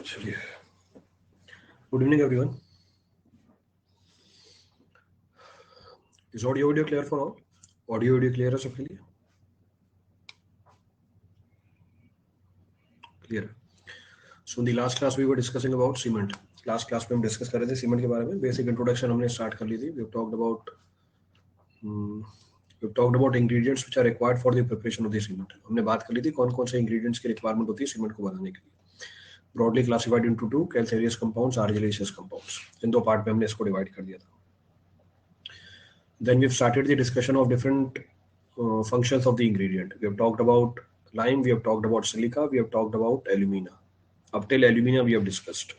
चलिए, good evening everyone. Is audio video clear for all? Audio video clear है सबके लिए? Clear. So in the last class we were discussing about cement. Last class में हम discuss कर रहे थे सीमेंट के बारे में. बेसिक इंट्रोडक्शन हमने स्टार्ट कर ली थी. We talked about ingredients which are required for the preparation of the cement. हमने बात कर ली थी कौन कौन से इंग्रेडिएंट्स की रिक्वायरमेंट होती है सीमेंट को बनाने के लिए. Broadly classified into two, calcareous compounds, argillaceous compounds. इन दो पार्ट में हमने इसको डिवाइड कर दिया था. Then we've started the discussion of different functions of the ingredient. We have talked about lime, we have talked about silica, we have talked about alumina. Up till alumina we have discussed.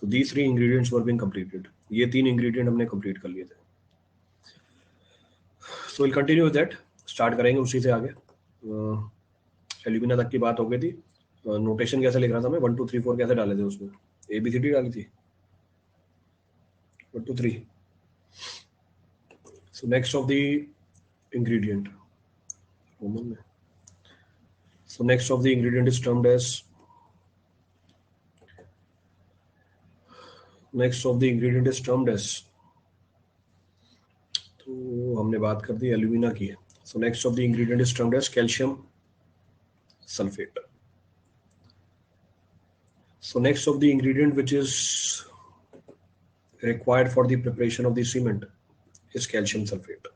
So these three ingredients were being completed. ये तीन ingredient हमने complete कर लिए थे. So we'll continue with that. Start करेंगे उसी से आगे. Alumina तक की बात हो गई थी. Notation कैसे लिख रहा था मैं? 1 2 3 4 कैसे डाले थे उसमें? ABCD डाली थी. 1 2 3. So next of the ingredient. So next of the ingredient is termed as तो हमने बात कर दी एल्यूमिना की. So next of the ingredient is termed as calcium sulfate. So next of the ingredient which is required for the preparation of the cement is calcium sulfate.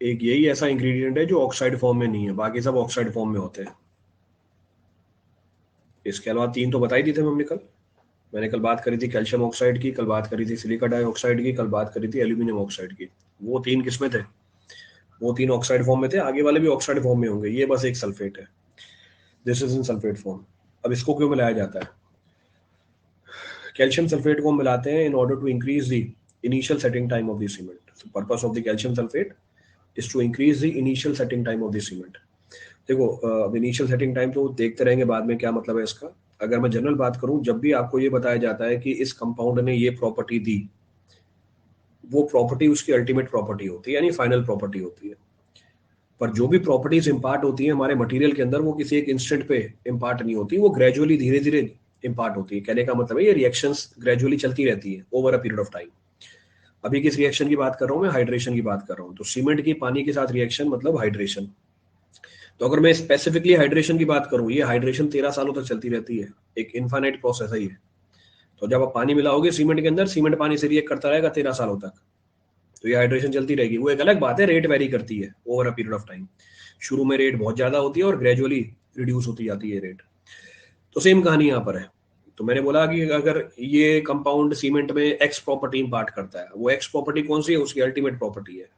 एक यही ऐसा ingredient है जो ऑक्साइड फॉर्म में नहीं है, बाकी सब ऑक्साइड फॉर्म में होते हैं. इसके अलावा तीन तो बताई दी थे हमने कल. मैंने कल बात करी थी कैल्शियम ऑक्साइड की, कल बात करी थी सिलिका डाइऑक्साइड की, कल बात करी थी एल्यूमिनियम ऑक्साइड की. वो तीन किसमें थे? वो तीन ऑक्साइड फॉर्म में थे. आगे वाले भी ऑक्साइड फॉर्म में होंगे. ये बस एक सल्फेट है. This is in sulphate form. अब इसको क्यों मिलाया जाता है? कैल्शियम सल्फेट को मिलाते हैं in order to increase the initial setting time of the cement. So purpose of the calcium sulphate is to increase the initial setting time of the cement. देखो, अब इनिशियल सेटिंग टाइम तो देखते रहेंगे बाद में क्या मतलब है इसका. अगर मैं जनरल बात करूं, जब भी आपको ये बताया जाता है कि इस कंपाउंड ने ये प्रॉपर्टी दी, वो प्रॉपर्टी उसकी अल्टीमेट प्रॉपर्टी होती है, यानी फाइनल प्रॉपर्टी होती है. पर जो भी प्रॉपर्टीज इंपार्ट होती है हमारे मटेरियल के अंदर, वो किसी एक इंस्टेंट पे इंपार्ट नहीं होती, वो ग्रेजुअली धीरे धीरे इंपार्ट होती है. कहने का मतलब है ये रिएक्शंस ग्रेजुअली चलती रहती है over a period of time. अभी किस रिएक्शन की बात कर रहा हूं मैं? हाइड्रेशन की बात कर रहा हूं. तो सीमेंट की पानी के साथ रिएक्शन मतलब हाइड्रेशन. तो अगर मैं स्पेसिफिकली हाइड्रेशन की बात करूं, ये हाइड्रेशन 13 सालों तक चलती रहती है. एक इनफाइनाइट प्रोसेस है ये. तो जब आप पानी मिलाओगे सीमेंट के अंदर, सीमेंट पानी से रिएक्ट करता रहेगा 13 सालों तक. तो ये हाइड्रेशन चलती रहेगी. वो एक अलग बात है, रेट वेरी करती है over a period of time. शुरू में रेट बहुत ज्यादा होती है और ग्रेजुअली रिड्यूस होती जाती है रेट. तो सेम कहानी यहाँ पर है. तो मैंने बोला कि अगर ये कंपाउंड सीमेंट में एक्स प्रॉपर्टी इंपार्ट करता है, वो एक्स प्रॉपर्टी कौन सी है? उसकी अल्टीमेट प्रॉपर्टी है.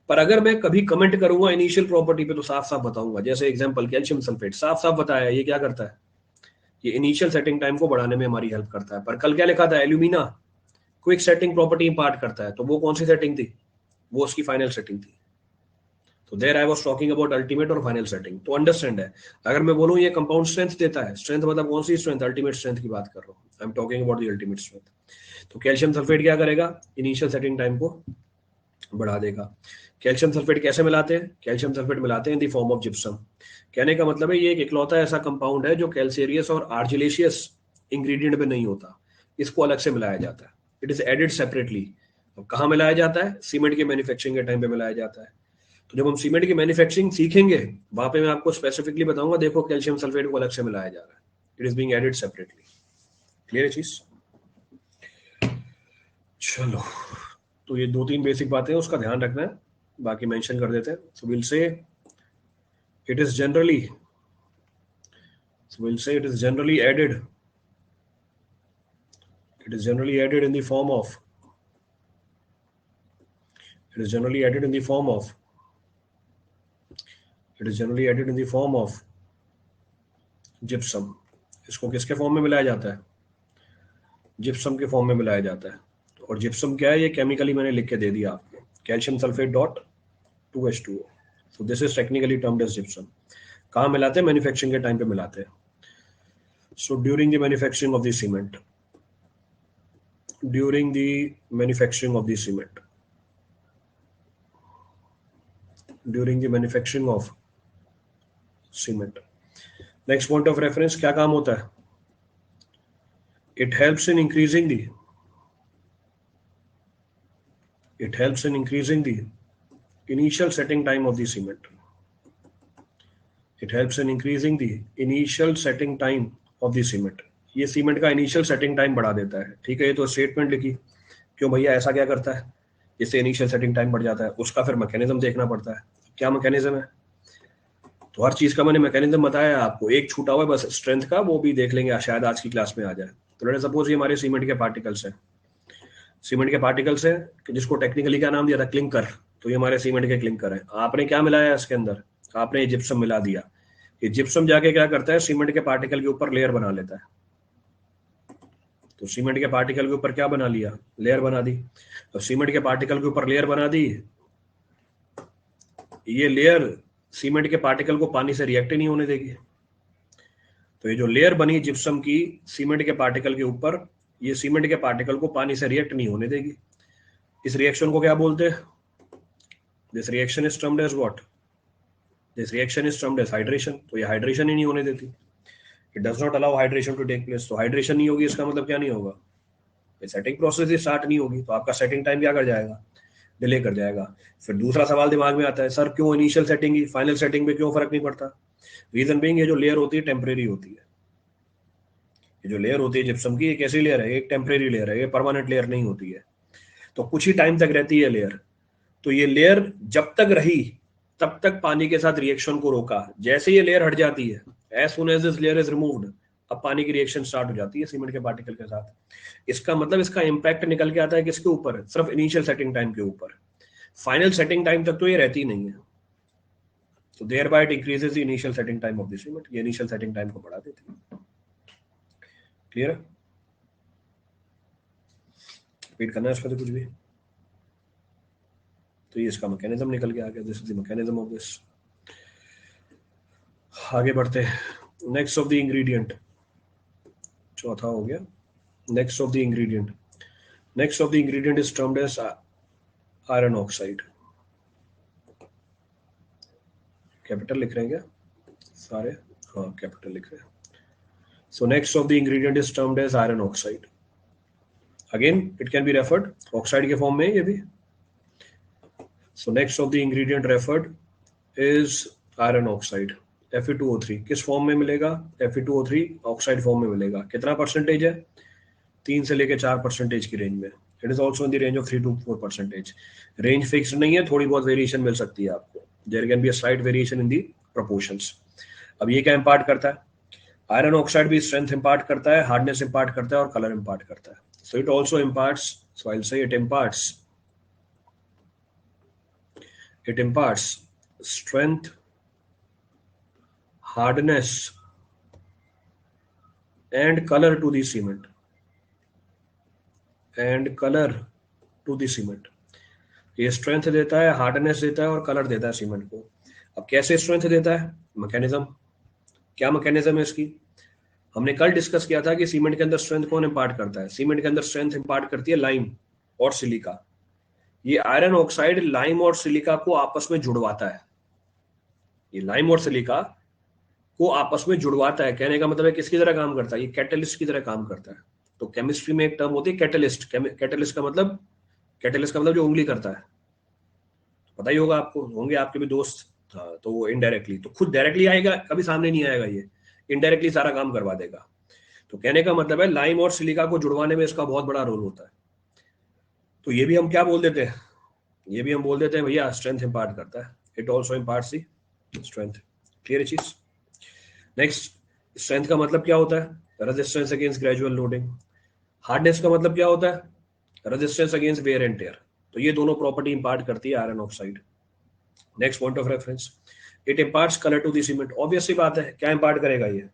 पर अगर मैं कभी कमेंट करूंगा इनिशियल प्रॉपर्टी पे तो साफ साफ बताऊंगा. जैसे एग्जांपल कैल्शियम सल्फेट, साफ साफ बताया ये क्या करता है. ये इनिशियल सेटिंग टाइम को बढ़ाने में हमारी हेल्प करता है. पर कल क्या लिखा था? एल्यूमिना क्विक सेटिंग प्रॉपर्टी इंपार्ट करता है. तो वो कौन सी सेटिंग थी? वो उसकी फाइनल सेटिंग थी. तो there I was talking about ultimate और फाइनल सेटिंग. तो अंडरस्टैंड है. अगर मैं बोलूं ये कंपाउंड स्ट्रेंथ देता है, स्ट्रेंथ मतलब कौन सी स्ट्रेंथ? अल्टीमेट स्ट्रेंथ की बात कर रहा हूं. I am talking about the ultimate strength. तो कैल्शियम सल्फेट क्या करेगा? इनिशियल सेटिंग टाइम को बढ़ा देगा. कैल्शियम सल्फेट कैसे मिलाते हैं? कैल्शियम सल्फेट मिलाते हैं in the form of gypsum. कहने का मतलब है ये एक इकलौता ऐसा कंपाउंड है जो कैल्सियस और आर्जिलेशियस इंग्रेडिएंट में नहीं होता. इसको अलग से मिलाया जाता है. It is added separately. अब कहाँ मिलाया जाता है? सीमेंट के मैन्युफैक्चरिंग के टाइम पे मिलाया जाता है. तो जब हम सीमेंट की मैन्युफैक्चरिंग सीखेंगे, वहां पे मैं आपको स्पेसिफिकली बताऊंगा, देखो कैल्शियम सल्फेट को अलग से मिलाया जा रहा है. It is being added separately. Clear चीज? चलो, तो ये दो तीन बेसिक बातें हैं, उसका ध्यान रखना है. बाकी मेंशन कर देते हैं. So will say it is generally added in the form of gypsum. इसको किसके फॉर्म में मिलाया जाता है? जिप्सम के फॉर्म में मिलाया जाता है. और जिप्सम क्या है? ये केमिकली मैंने लिख के दे दिया आपको. Calcium sulphate dot 2H2O. So this is technically termed as gypsum. कहाँ मिलाते हैं? मैन्युफैक्चरिंग के टाइम पे मिलाते हैं. So during the manufacturing of the cement, during the manufacturing of the cement, next point of reference क्या काम होता है? It helps in increasing the initial setting time of the cement. It helps in increasing the initial setting time of the cement. ये cement का initial setting time बढ़ा देता है। ठीक है, ये तो स्टेटमेंट लिखी। क्यों भैया, ऐसा क्या करता है जिससे इनिशियल सेटिंग टाइम बढ़ जाता है? उसका फिर मैकेनिज्म देखना पड़ता है। क्या मैकेनिज्म है? तो हर चीज का मैंने मैकेनिज्म बताया आपको। एक छूटा हुआ है बस स्ट्रेंथ का, वो भी देख लेंगे, शायद आज की क्लास में आ जाए। तो लेट सपोज ये हमारे सीमेंट के पार्टिकल्स है, जिसको टेक्निकली क्या नाम दिया था? क्लिंकर। तो ये हमारे सीमेंट के क्लिंकर है। आपने क्या मिलाया इसके अंदर? आपने जिप्सम मिला दिया। ये जिप्सम जाके क्या करता है? सीमेंट के पार्टिकल के ऊपर लेयर बना लेता है। तो सीमेंट के पार्टिकल के ऊपर क्या बना लिया? लेयर बना दी। तो सीमेंट के पार्टिकल के ऊपर लेयर बना दी। ये लेयर सीमेंट के पार्टिकल को पानी से रिएक्ट ही नहीं होने देगी। तो ये जो लेयर बनी जिप्सम की सीमेंट के पार्टिकल के ऊपर, ये सीमेंट के पार्टिकल को पानी से रिएक्ट नहीं होने देगी। इस रिएक्शन को क्या बोलते हैं? This reaction is termed as what? This reaction is termed as hydration. तो ये हाइड्रेशन ही नहीं होने देती। It does not allow hydration to take place. तो हाइड्रेशन नहीं होगी, इसका मतलब क्या नहीं होगा? सेटिंग प्रोसेस ही स्टार्ट नहीं होगी। तो आपका सेटिंग टाइम क्या कर जाएगा? डिले कर जाएगा। फिर दूसरा सवाल दिमाग में आता है, सर क्यों इनिशियल सेटिंग की फाइनल सेटिंग में क्यों फर्क नहीं पड़ता? रीजन बीइंग, ये जो लेयर होती है टेम्परेरी होती है। ये जो लेयर होती है जिप्सम की, एक ऐसी लेयर है, एक टेम्परेरी लेयर है, ये परमानेंट लेयर नहीं होती है। तो कुछ ही टाइम तक रहती है लेयर। तो ये लेयर जब तक रही तब तक पानी के साथ रिएक्शन को रोका। जैसे ये लेयर हट जाती है, as soon as this layer is removed, अब पानी की रिएक्शन स्टार्ट हो जाती है सीमेंट के पार्टिकल के साथ। इसका मतलब इसका इंपैक्ट निकल के आता है किसके ऊपर? सिर्फ इनिशियल सेटिंग टाइम के ऊपर। फाइनल सेटिंग टाइम तक तो ये रहती नहीं है। तो thereby it increases the initial setting time of the cement. ये इनिशियल सेटिंग टाइम को बढ़ा देती है। क्लियर है? रिपीट करना है इसका तो कुछ भी। तो ये इसका मैकेनिज्म निकल के आ गया। This is the mechanism of this. आगे बढ़ते हैं। नेक्स्ट ऑफ द इंग्रेडिएंट, चौथा हो गया। Next of the ingredient is termed as iron oxide. Capital लिख रहे हैं क्या सारे? हाँ, कैपिटल लिख रहे हैं। So next of the ingredient is termed as iron oxide. Again it can be referred oxide के फॉर्म में ये भी। So next of the ingredient referred is iron oxide. Fe2O3 किस फॉर्म में मिलेगा? Fe2O3 ऑक्साइड फॉर्म में मिलेगा। कितना परसेंटेज है? 3 से लेकर 4% की रेंज में। It is also in the range of 3 to 4%। Range fix नहीं है, थोड़ी बहुत वेरिएशन मिल सकती है आपको। There can be a slight variation in the proportions. अब ये क्या इंपार्ट करता है? आयरन ऑक्साइड भी स्ट्रेंथ इंपार्ट करता है, हार्डनेस इंपार्ट करता है और कलर इंपार्ट करता है। So it also imparts, so I will say it imparts strength, hardness and color to the cement. ये स्ट्रेंथ देता है, हार्डनेस देता है और कलर देता है सीमेंट को। अब कैसे स्ट्रेंथ देता है? मैकेनिज्म। क्या मैकेनिज्म है इसकी? हमने कल डिस्कस किया था कि सीमेंट के अंदर स्ट्रेंथ कौन इंपार्ट करता है? सीमेंट के अंदर स्ट्रेंथ इंपार्ट करती है लाइम और सिलिका। ये आयरन ऑक्साइड लाइम और सिलिका को आपस में जुड़वाता है। ये लाइम और सिलिका को आपस में जुड़वाता है। कहने का मतलब है किसकी तरह काम करता है? ये कैटलिस्ट की तरह काम करता है। तो केमिस्ट्री में एक टर्म होती है कैटलिस्ट। कैटलिस्ट का मतलब जो उंगली करता है। पता ही होगा आपको, होंगे आपके भी दोस्त। हाँ, तो वो इनडायरेक्टली, तो खुद डायरेक्टली आएगा कभी सामने नहीं आएगा, ये इनडायरेक्टली सारा काम करवा देगा। तो कहने का मतलब है लाइम और सिलिका को जुड़वाने में इसका बहुत बड़ा रोल होता है। तो ये भी हम क्या बोल देते हैं? ये भी हम बोल देते हैं भैया स्ट्रेंथ इंपार्ट करता है। It also imparts the strength. Clear चीज? नेक्स्ट, स्ट्रेंथ का मतलब क्या होता है? Resistance against gradual loading. Hardness का मतलब क्या होता है? Resistance against wear and tear. तो ये दोनों प्रॉपर्टी इंपार्ट करती है iron oxide. Next point of reference, it imparts colour to the cement. Obvious सी बात है, क्या इंपार्ट करेगा ये?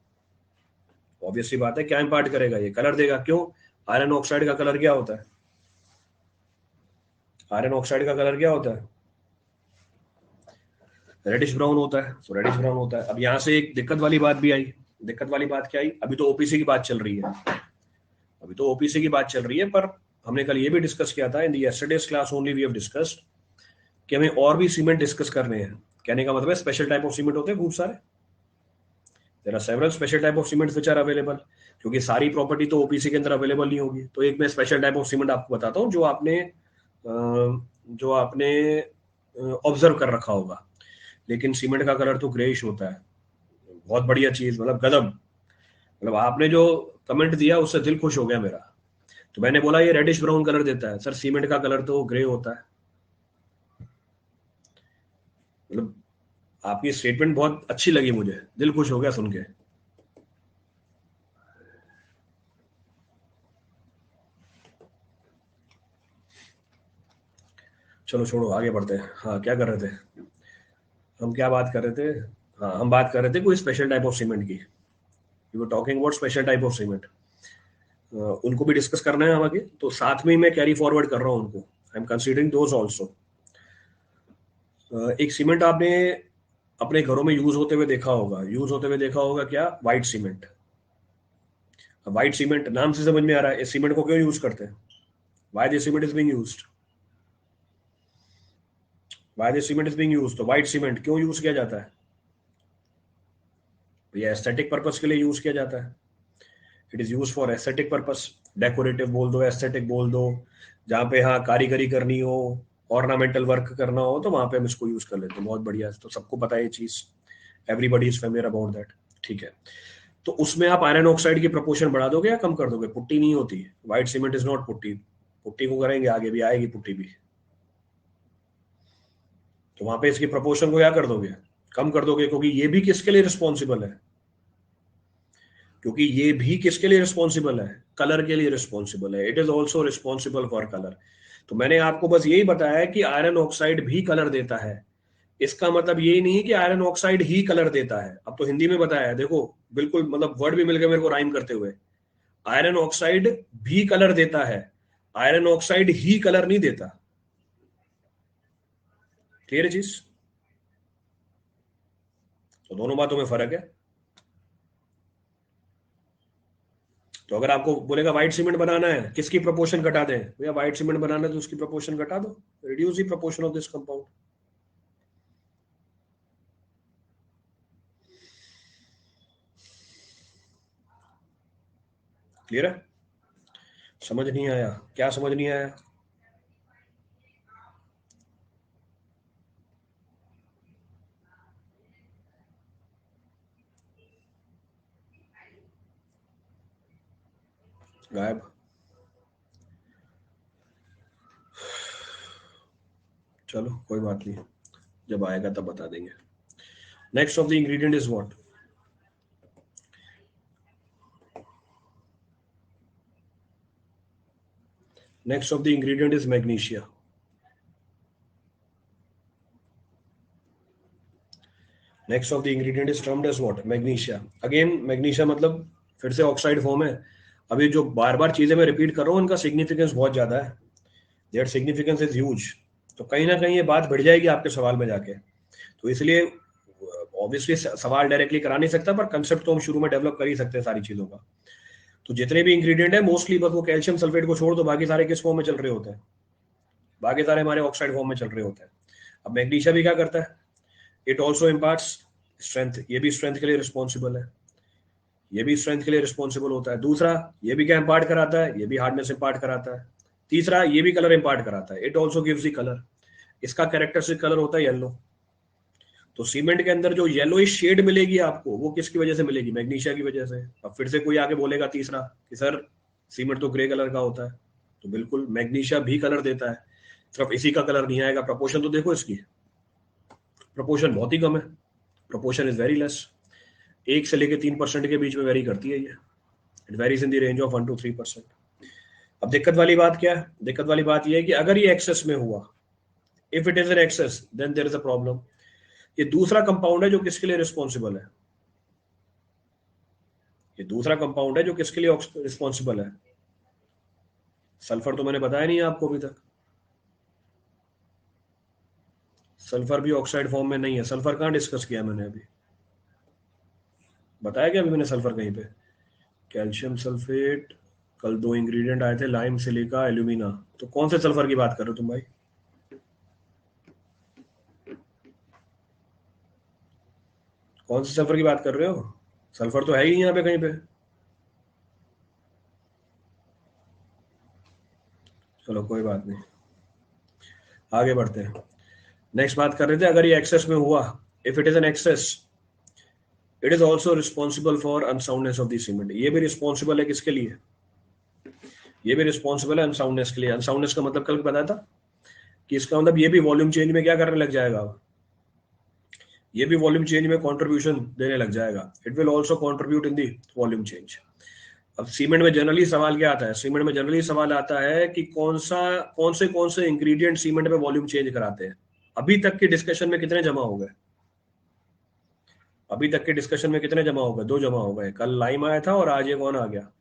ऑब्वियस सी बात है, क्या इंपार्ट करेगा ये? कलर देगा। क्यों? आयरन ऑक्साइड का कलर क्या होता है? आयरन ऑक्साइड का कलर क्या होता है? रेडिश ब्राउन होता है। तो रेडिश ब्राउन होता है। अब यहां से एक दिक्कत वाली बात भी आई। दिक्कत वाली बात क्या आई? अभी तो ओपीसी की बात चल रही है, पर हमने कल ये भी डिस्कस किया था in the yesterday's class only we have discussed कि हमें और भी सीमेंट डिस्कस करने हैं। कहने का मतलब है स्पेशल टाइप ऑफ सीमेंट होते हैं खूब सारे। There are several special type of cements which are available, क्योंकि सारी प्रॉपर्टी तो ओपीसी के अंदर अवेलेबल नहीं होगी। तो एक मैं स्पेशल टाइप ऑफ सीमेंट आपको बताता हूँ जो आपने ऑब्जर्व कर रखा होगा। लेकिन सीमेंट का कलर तो ग्रेइश होता है। बहुत बढ़िया चीज, मतलब गजब, मतलब आपने जो कमेंट दिया उससे दिल खुश हो गया मेरा। तो मैंने बोला ये रेडिश ब्राउन कलर देता है, सर सीमेंट का कलर तो ग्रे होता है। मतलब आपकी स्टेटमेंट बहुत अच्छी लगी मुझे, दिल खुश हो गया सुन के। चलो छोड़ो, आगे बढ़ते हैं। हाँ, क्या कर रहे थे हम, क्या बात कर रहे थे? हाँ, हम बात कर रहे थे कोई स्पेशल टाइप ऑफ सीमेंट की। We were talking about special type of cement. उनको भी डिस्कस करना है हम आगे, तो साथ में ही मैं कैरी फॉरवर्ड कर रहा हूँ उनको। I am considering those also. एक सीमेंट आपने अपने घरों में यूज होते हुए देखा होगा, क्या? White cement. व्हाइट सीमेंट नाम से समझ में आ रहा है इस सीमेंट को क्यों यूज करते हैं। Why this cement is being used, why this cement is being used. तो व्हाइट सीमेंट क्यों यूज किया जाता है? ये एस्थेटिक पर्पस के लिए यूज किया जाता है। It is use for aesthetic purpose. Decorative बोल दो, एस्थेटिक बोल दो, जहाँ पे हाँ कारीगरी करनी हो, ऑर्नामेंटल वर्क करना हो, तो वहां पे हम इसको यूज कर लेते हैं। बहुत बढ़िया, तो सबको पता है ये चीज, everybody is familiar about that. ठीक है, तो उसमें आप आयरन ऑक्साइड की प्रोपोर्शन बढ़ा दोगे या कम कर दोगे? पुट्टी नहीं होती, white cement is not putty. Putty को करेंगे आगे भी आएगी पुट्टी भी, तो वहां पे इसकी प्रोपोर्शन को क्या कर दोगे? कम कर दोगे, क्योंकि ये भी किसके लिए रिस्पॉन्सिबल है? क्योंकि ये भी किसके लिए रिस्पॉन्सिबल है? कलर के लिए रिस्पॉन्सिबल है। It is also responsible for colour. तो मैंने आपको बस यही बताया है कि आयरन ऑक्साइड भी कलर देता है। इसका मतलब यही नहीं है कि आयरन ऑक्साइड ही कलर देता है। अब तो हिंदी में बताया है, देखो, बिल्कुल, मतलब वर्ड भी मिल गए मेरे को राइम करते हुए। आयरन ऑक्साइड भी कलर देता है, आयरन ऑक्साइड ही कलर नहीं देता। क्लियर है चीज? तो दोनों बातों में फर्क है। तो अगर आपको बोलेगा व्हाइट सीमेंट बनाना है, किसकी प्रोपोर्शन घटा दें? भैया व्हाइट सीमेंट बनाना है तो उसकी प्रोपोर्शन घटा दो, reduce the proportion of this compound. Clear है? समझ नहीं आया? क्या समझ नहीं आया? गायब? चलो कोई बात नहीं, जब आएगा तब बता देंगे। Next of the ingredient is what? Next of the ingredient is magnesia. Next of the ingredient is termed as what? Magnesia. Again magnesia मतलब फिर से ऑक्साइड फॉर्म है। अभी जो बार बार चीजें मैं रिपीट कर रहा हूँ, उनका सिग्निफिकेंस बहुत ज्यादा है। Their significance is huge. तो कहीं ना कहीं ये बात बढ़ जाएगी आपके सवाल में जाके। तो इसलिए ऑब्वियसली सवाल डायरेक्टली करा नहीं सकता, पर कंसेप्ट तो हम शुरू में डेवलप कर ही सकते हैं सारी चीजों का। तो जितने भी इंग्रेडिएंट है मोस्टली, बस वो कैल्शियम सल्फेट को छोड़ दो, बाकी सारे किस फॉर्म में चल रहे होते हैं? बाकी सारे हमारे ऑक्साइड फॉर्म में चल रहे होते हैं। अब मैग्नीशिया भी क्या करता है? It also imparts strength. ये भी स्ट्रेंथ के लिए रिस्पॉन्सिबल है, ये भी स्ट्रेंथ के लिए रिस्पॉन्सिबल होता है। दूसरा, ये भी क्या इंपार्ट कराता है? ये भी हार्डनेस इंपार्ट कराता है। तीसरा, ये भी कलर इंपार्ट कराता है। It also gives the colour. इसका कैरेक्टरिस्टिक कलर होता है येलो। तो सीमेंट के अंदर जो येलोइश शेड मिलेगी आपको, वो किसकी वजह से मिलेगी? मैग्नीशिया की वजह से। अब फिर से कोई आके बोलेगा तीसरा कि सर सीमेंट तो ग्रे कलर का होता है। तो बिल्कुल मैग्नीशिया भी कलर देता है, सिर्फ इसी का कलर नहीं आएगा। प्रपोर्शन तो देखो इसकी, प्रपोर्शन बहुत ही कम है। Proportion is very less. 1 से लेके 3% के बीच में वेरी करती है ये। It varies in the range of 1 to 3%। अब दिक्कत वाली बात क्या है? दिक्कत वाली बात यह है कि अगर ये एक्सेस में हुआ, if it is an excess, then there is a problem. ये दूसरा कंपाउंड है जो किसके लिए रिस्पॉन्सिबल है? ये दूसरा कंपाउंड है जो किसके लिए रिस्पॉन्सिबल है? सल्फर तो मैंने बताया नहीं है आपको अभी तक। सल्फर भी ऑक्साइड फॉर्म में नहीं है। सल्फर कहाँ डिस्कस किया मैंने अभी? बताया क्या अभी मैंने सल्फर कहीं पे? कैल्शियम सल्फेट, कल 2 इंग्रेडिएंट आए थे, लाइम, सिलिका, एल्यूमिना। तो कौन से सल्फर की बात कर रहे हो तुम भाई? कौन से सल्फर की बात कर रहे हो? सल्फर तो है ही यहाँ पे कहीं पे। चलो कोई बात नहीं, आगे बढ़ते हैं। नेक्स्ट बात कर रहे थे, अगर ये एक्सेस में हुआ, if it is an excess, it is also responsible for unsoundness of the cement. ये भी रिस्पॉन्सिबल है किसके लिए? ये भी रिस्पॉन्सिबल है अनसाउंडनेस के लिए। अनसाउंडनेस का मतलब कल बताया था कि इसका मतलब ये भी वॉल्यूम चेंज में क्या करने लग जाएगा, ये भी वॉल्यूम चेंज में कंट्रीब्यूशन देने लग जाएगा। It will also contribute in the volume change. अब सीमेंट में जनरली सवाल क्या आता है? सीमेंट में जनरली सवाल आता है कि कौन से इंग्रेडिएंट सीमेंट में वॉल्यूम चेंज कराते हैं। अभी तक के डिस्कशन में कितने जमा हो गए? अभी तक के डिस्कशन में कितने जमा हो गए? 2 जमा हो गए। कल लाइम आया था और आज ये कौन आ गया?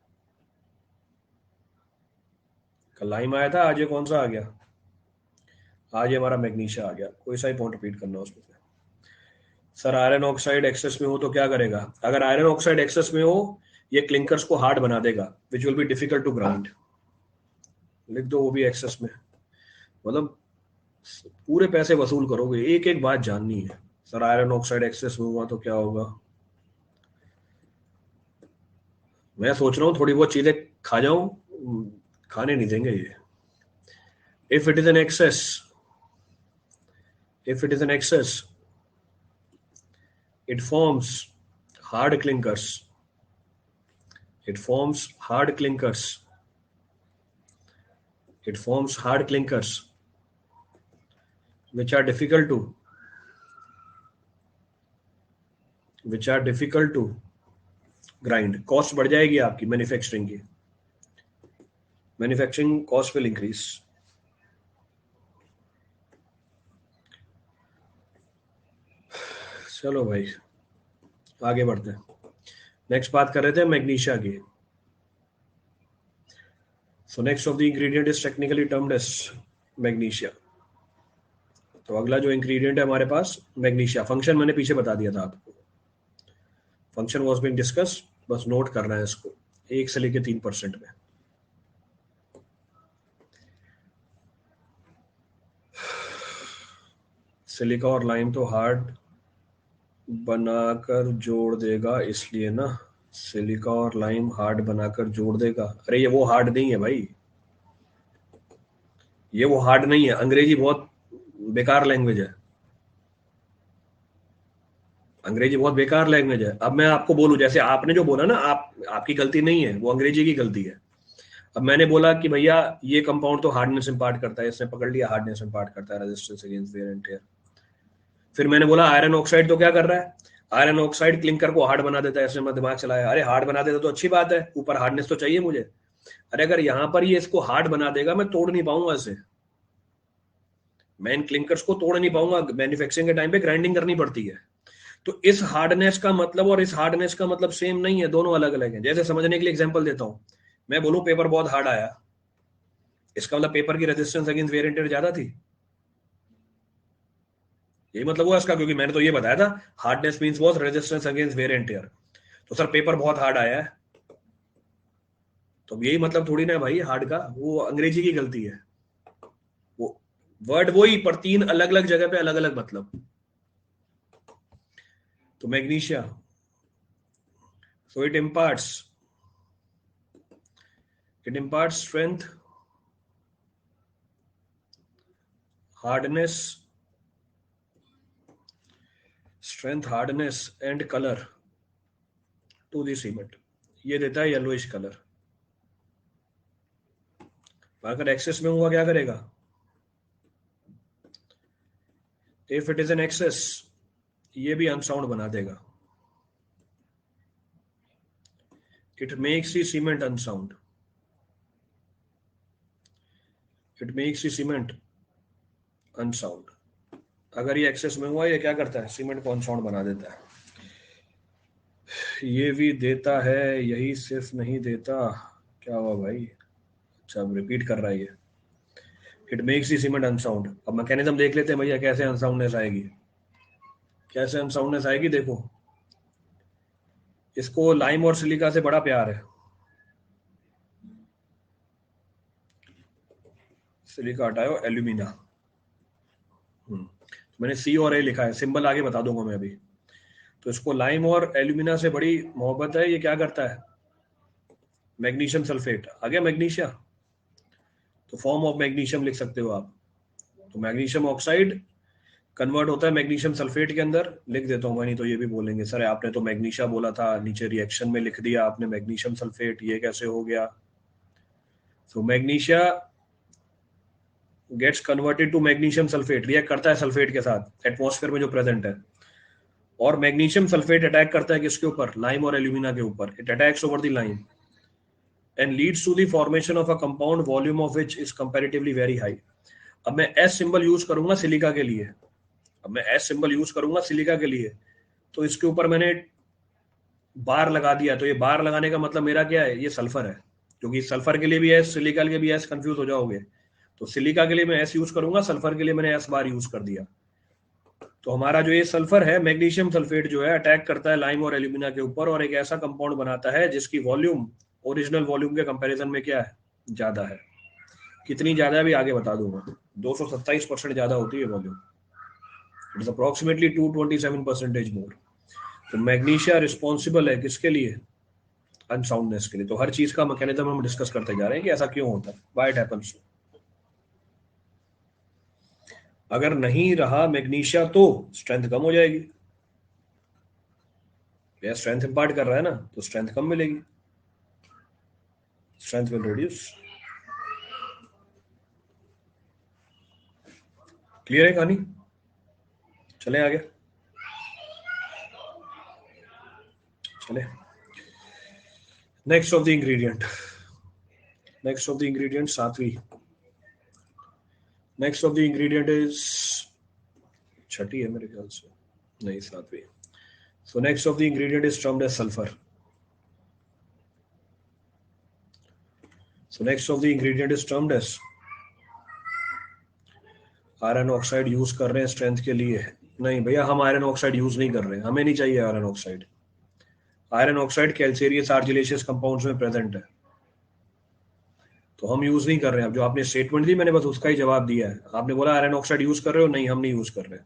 कल लाइम आया था, आज ये कौन सा आ गया? आज ये हमारा मैग्नीशिया आ गया। कोई सा ही पॉइंट रिपीट करना उसमें से। सर आयरन ऑक्साइड एक्सेस में हो तो क्या करेगा? अगर आयरन ऑक्साइड एक्सेस में हो, ये क्लिंकर्स को हार्ड बना देगा, which will be difficult to grind. लिख दो वो भी एक्सेस में। मतलब पूरे पैसे वसूल करोगे, एक एक बात जाननी है। सर आयरन ऑक्साइड एक्सेस में हुआ तो क्या होगा? मैं सोच रहा हूँ थोड़ी बहुत चीजें खा जाऊं, खाने नहीं देंगे ये। If it is an excess, if it is an excess, it forms hard clinkers, it forms hard clinkers, it forms hard clinkers which are difficult to, which are difficult to grind। Cost बढ़ जाएगी आपकी manufacturing की, manufacturing cost will increase. चलो भाई आगे बढ़ते हैं। Next बात कर रहे थे मैग्नीशिया की। So next of the ingredient is technically termed as magnesia. तो अगला जो इंग्रेडिएंट है हमारे पास मैग्नीशिया। फंक्शन मैंने पीछे बता दिया था आपको, फंक्शन वॉज बीइंग डिस्कस, बस नोट करना है इसको 1 से लेके 3% में। सिलिका और लाइम तो हार्ड बनाकर जोड़ देगा, इसलिए ना। सिलिका और लाइम हार्ड बनाकर जोड़ देगा? अरे ये वो हार्ड नहीं है भाई, ये वो हार्ड नहीं है। अंग्रेजी बहुत बेकार लैंग्वेज है, अंग्रेजी बहुत बेकार लैंग्वेज है। अब मैं आपको बोलूं, जैसे आपने जो बोला ना, आपकी गलती नहीं है, वो अंग्रेजी की गलती है। अब मैंने बोला कि भैया ये कंपाउंड तो हार्डनेस इंपार्ट करता है, इसने पकड़ लिया हार्डनेस इंपार्ट करता है, resistance against wear and tear. फिर मैंने बोला आयरन ऑक्साइड तो क्या कर रहा है? आयरन ऑक्साइड क्लिंकर को हार्ड बना देता है, इसने मैं दिमाग चलाया, अरे हार्ड बना देता तो अच्छी बात है, ऊपर हार्डनेस तो चाहिए मुझे। अरे अगर यहां पर ये इसको हार्ड बना देगा, मैं तोड़ नहीं पाऊंगा इसे, मैं इन क्लिंकर्स को तोड़ नहीं पाऊंगा। मैन्युफैक्चरिंग के टाइम पे ग्राइंडिंग करनी पड़ती है। तो इस हार्डनेस का मतलब और इस हार्डनेस का मतलब सेम नहीं है, दोनों अलग अलग हैं। जैसे समझने के लिए एग्जांपल देता हूं, मैं बोलूं पेपर बहुत हार्ड आया, इसका मतलब पेपर की resistance against wear and tear ज्यादा थी, यही मतलब हुआ इसका। क्योंकि मैंने तो ये बताया था hardness means was resistance against wear and tear. तो सर पेपर बहुत हार्ड आया है, तो यही मतलब थोड़ी ना भाई हार्ड का, वो अंग्रेजी की गलती है। वो वर्ड वही, पर 3 अलग अलग जगह पे अलग अलग मतलब। तो magnesia, so it imparts strength, hardness, strength, hardness and color to the cement। ये देता है येलोइश कलर। अगर एक्सेस में हुआ क्या करेगा? If it is an excess, ये भी अनसाउंड बना देगा। It makes the cement unsound, it makes the cement unsound. अगर ये एक्सेस में हुआ, ये क्या करता है? सीमेंट को अनसाउंड बना देता है। ये भी देता है, यही सिर्फ नहीं देता। क्या हुआ भाई? अच्छा अब रिपीट कर रहा है ये। It makes the cement unsound. अब मैकेनिज्म देख लेते हैं भैया, कैसे अनसाउंडनेस आएगी, कैसे अनसाउंडनेस आएगी। देखो, इसको लाइम और सिलिका से बड़ा प्यार है। सिलिका हटाओ, एल्यूमिना। मैंने सी और ए लिखा है, सिंबल आगे बता दूंगा मैं अभी। तो इसको लाइम और एल्यूमिना से बड़ी मोहब्बत है। ये क्या करता है, मैग्नीशियम सल्फेट आ गया मैग्नीशिया, तो फॉर्म ऑफ मैग्नीशियम लिख सकते हो आप। तो मैग्नीशियम ऑक्साइड कन्वर्ट होता है मैग्नीशियम सल्फेट के अंदर, लिख देता हूँ मैं, नहीं तो ये भी बोलेंगे सर आपने तो मैग्नीशिया बोला था, नीचे रिएक्शन में लिख दिया आपने मैग्नीशियम सल्फेट, ये कैसे हो गया। तो magnesia gets converted to magnesium sulphate, react करता है सल्फेट के साथ एटमॉस्फेयर में जो प्रेजेंट है, और मैग्नीशियम सल्फेट अटैक करता है किसके ऊपर, लाइम और एल्यूमिना के ऊपर। It attacks over the lime and leads to the formation of a compound volume of which is comparatively very high. अब मैं एस सिंबल यूज करूंगा सिलिका के लिए, अब मैं एस सिंबल यूज करूंगा सिलिका के लिए, तो इसके ऊपर मैंने बार लगा दिया, तो ये बार लगाने का मतलब मेरा क्या है, ये सल्फर है, क्योंकि सल्फर के लिए भी एस, सिलिका के लिए भी एस, कंफ्यूज हो जाओगे। तो सिलिका के लिए मैं एस यूज करूंगा, सल्फर के लिए मैंने एस बार यूज कर दिया। तो हमारा जो ये सल्फर है, मैग्नीशियम सल्फेट जो है, अटैक करता है लाइम और एल्यूमिना के ऊपर और एक ऐसा कंपाउंड बनाता है जिसकी वॉल्यूम ओरिजिनल वॉल्यूम के कंपैरिजन में क्या है, ज्यादा है। कितनी ज्यादा है भी आगे बता दूंगा, 227% ज्यादा होती है वॉल्यूम, इट इज अप्रोक्सीमेटली 227% मोर। तो मैग्नीशिया रिस्पॉन्सिबल है किसके लिए, अनसाउंडनेस के लिए। तो हर चीज का मैकेनिज्म हम डिस्कस करते जा रहे हैं कि ऐसा क्यों होता है, व्हाई इट हैपेंस। अगर नहीं रहा मैग्नीशिया तो स्ट्रेंथ कम हो जाएगी, या स्ट्रेंथ इंपार्ट कर रहा है ना, तो स्ट्रेंथ कम मिलेगी, स्ट्रेंथ विल रिड्यूस। क्लियर है कहानी, चले आगे, चले next of the ingredient, next of the ingredient सातवीं, next of the ingredient is छठी है मेरे ख्याल से, नहीं सातवीं। So next of the ingredient is termed as sulfur. So next of the ingredient is termed as iron oxide. Use कर रहे हैं स्ट्रेंथ के लिए, नहीं भैया हम आयरन ऑक्साइड यूज नहीं कर रहे हैं, हमें नहीं चाहिए iron oxide. Iron oxide calcareous argillaceous compounds में प्रेजेंट है, तो हम यूज नहीं कर रहे हैं। अब जो आपने स्टेटमेंट दी मैंने बस उसका ही जवाब दिया है। आपने बोला आयरन ऑक्साइड यूज कर रहे हो, नहीं हम नहीं यूज कर रहे।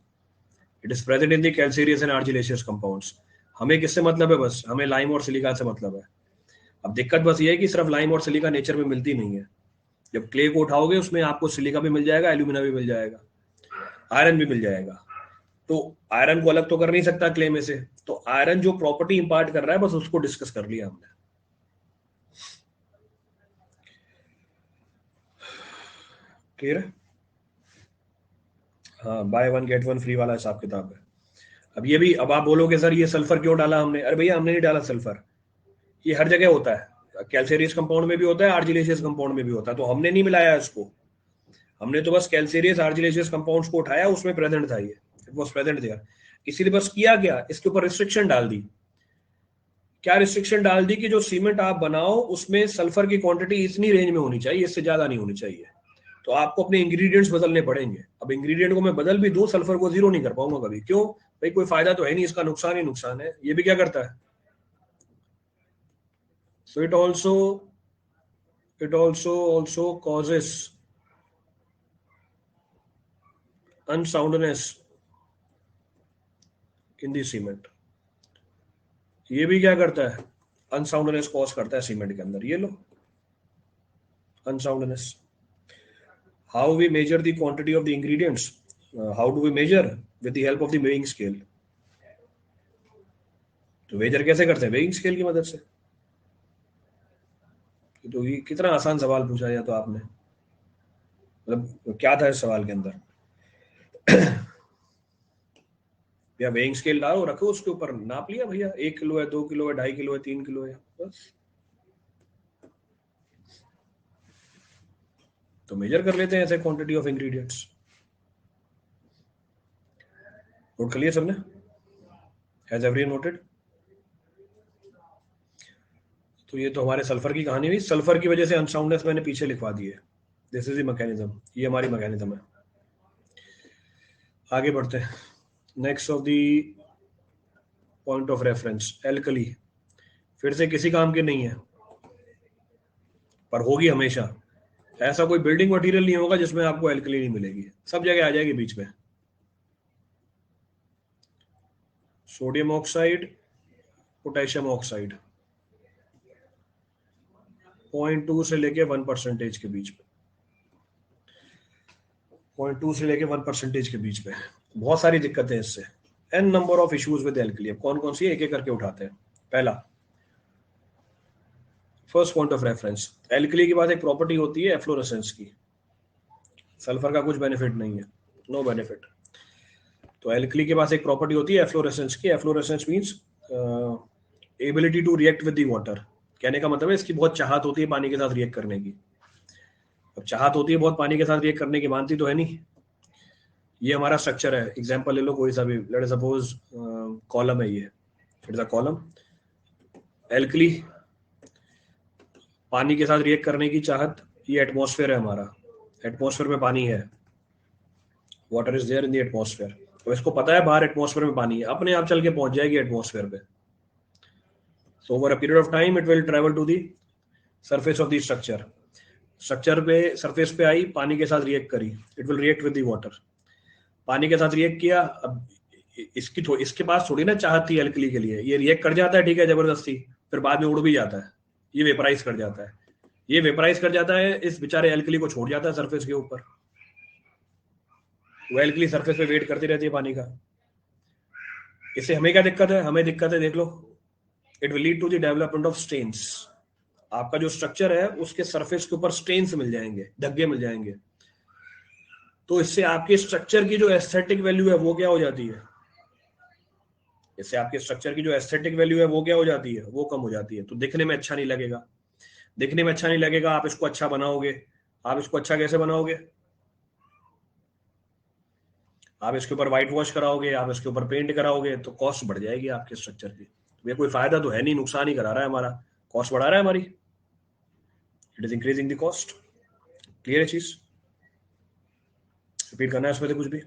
It is present in the calcareous and argillaceous compounds. हमें किससे मतलब है, बस हमें लाइम और सिलिका से मतलब है। अब दिक्कत बस ये है कि सिर्फ लाइम और सिलिका नेचर में मिलती नहीं है। जब क्ले को उठाओगे उसमें आपको सिलिका भी मिल जाएगा, एल्यूमिना भी मिल जाएगा, आयरन भी मिल जाएगा। तो आयरन को अलग तो कर नहीं सकता क्ले में से, तो आयरन जो प्रॉपर्टी इंपार्ट कर रहा है बस उसको डिस्कस कर लिया हमने। क्लियर है, हाँ, by one get one free वाला हिसाब किताब है। अब ये भी, अब आप बोलोगे सर ये सल्फर क्यों डाला हमने, अरे भैया हमने नहीं डाला सल्फर, ये हर जगह होता है, कैल्सेरियस कंपाउंड में भी होता है, आर्जिलेशियस कंपाउंड में भी होता है, तो हमने नहीं मिलाया इसको। हमने तो बस कैल्सेरियस आर्जिलेशियस कंपाउंड्स को उठाया, उसमें प्रेजेंट था ये, इट वाज प्रेजेंट देयर। इसीलिए बस किया क्या, इसके ऊपर रिस्ट्रिक्शन डाल दी। क्या रिस्ट्रिक्शन डाल दी कि जो सीमेंट आप बनाओ उसमें सल्फर की क्वांटिटी इतनी रेंज में होनी चाहिए, इससे ज्यादा नहीं होनी चाहिए। तो आपको अपने इंग्रेडिएंट्स बदलने पड़ेंगे। अब इंग्रेडिएंट को मैं बदल भी दूं, सल्फर को जीरो नहीं कर पाऊंगा कभी, क्यों भाई, कोई फायदा तो है नहीं, इसका नुकसान ही नुकसान है। ये भी क्या करता है, सो it also causes unsoundness in the cement। ये भी क्या करता है, अनसाउंडनेस कॉज करता है सीमेंट के अंदर। ये लो unsoundness. How we measure the quantity of the ingredients, how do we measure, with the help of the weighing scale. तो मेजर कैसे करते हैं, वेइंग स्केल की मदद से। तो ये कितना आसान सवाल पूछा या तो आपने, मतलब क्या था इस सवाल के अंदर। या वेइंग स्केल डालो, रखो उसके ऊपर, नाप लिया भैया, 1 किलो है, 2 किलो है, 2.5 किलो है, 3 किलो है, बस। तो मेजर कर लेते हैं ऐसे क्वांटिटी ऑफ इंग्रेडिएंट्स। नोट कर लिया सबने, हैज एवरीवन नोटेड। तो ये तो हमारे सल्फर की कहानी हुई। सल्फर की वजह से अनसाउंडनेस मैंने पीछे लिखवा दी है, दिस इज द मैकेनिज्म, ये हमारी मैकेनिज्म है। आगे बढ़ते हैं, next of the point of reference, alkali. फिर से किसी काम की नहीं है, पर होगी हमेशा। ऐसा कोई बिल्डिंग मटेरियल नहीं होगा जिसमें आपको एल्कली नहीं मिलेगी, सब जगह आ जाएगी बीच में। सोडियम ऑक्साइड, पोटेशियम ऑक्साइड 0.2 से लेके 1% के बीच में, 0.2 से लेके 1% के बीच में। बहुत सारी दिक्कतें हैं इससे, an number of issues with alkali. कौन कौन सी एक एक करके उठाते हैं। पहला, first point of reference, alkali के बाद एक प्रॉपर्टी होती है एफ्लोरेसेंस की। सल्फर का कुछ बेनिफिट नहीं है, नो बेनिफिट। तो एल्कली के पास एक प्रॉपर्टी होती है एफ्लोरेसेंस की। Efflorescence means ability to react with the water. कहने का मतलब है इसकी बहुत चाहत होती है पानी के साथ रिएक्ट करने की। अब चाहत होती है बहुत पानी के साथ रिएक्ट करने की, मानती तो है नहीं। ये हमारा स्ट्रक्चर है, एग्जांपल ले लो कोई सा भी, लेट अस सपोज कॉलम है, ये इट्स अ कॉलम। एल्कली पानी के साथ रिएक्ट करने की चाहत, ये एटमॉस्फेयर है हमारा, एटमॉस्फेयर में पानी है, water is there in the atmosphere. तो इसको पता है बाहर एटमॉस्फेयर में पानी है, अपने आप चल के पहुंच जाएगी एटमॉस्फेयर पे। So over a period of time it will travel to the surface of the structure. Structure पे, सरफेस पे आई, पानी के साथ रिएक्ट करी, it will react with the water. पानी के साथ रिएक्ट किया। अब इसके पास थोड़ी ना चाहत थी एल्कली के लिए, ये रिएक्ट कर जाता है ठीक है जबरदस्ती, फिर बाद में उड़ भी जाता है, ये वेपराइज कर जाता है। ये वेपराइज कर जाता है, इस बेचारे एल्कली को छोड़ जाता है सरफेस के ऊपर। वो एल्कली सरफेस पे वेट करती रहती है पानी का। इससे हमें क्या दिक्कत है? हमें दिक्कत है, देख लो, it will lead to the development of stains. आपका जो स्ट्रक्चर है उसके सरफेस के ऊपर स्टेन्स मिल जाएंगे, धब्बे मिल जाएंगे। तो इससे आपके स्ट्रक्चर की जो एस्थेटिक वैल्यू है वो क्या हो जाती है? इससे आपके स्ट्रक्चर की जो एस्थेटिक वैल्यू है वो क्या हो जाती है? वो कम हो जाती है। तो दिखने में अच्छा नहीं लगेगा। दिखने में अच्छा नहीं लगेगा, आप इसको अच्छा बनाओगे। आप इसको अच्छा कैसे बनाओगे? आप इसके ऊपर व्हाइट वॉश कराओगे, आप इसके ऊपर पेंट कराओगे, तो कॉस्ट बढ़ जाएगी आपके स्ट्रक्चर की। ये कोई फायदा तो है नहीं, नुकसान ही करा रहा है हमारा, कॉस्ट बढ़ा रहा है हमारी। It is increasing the cost. Clear है चीज? रिपीट करना है इसमें से कुछ भी?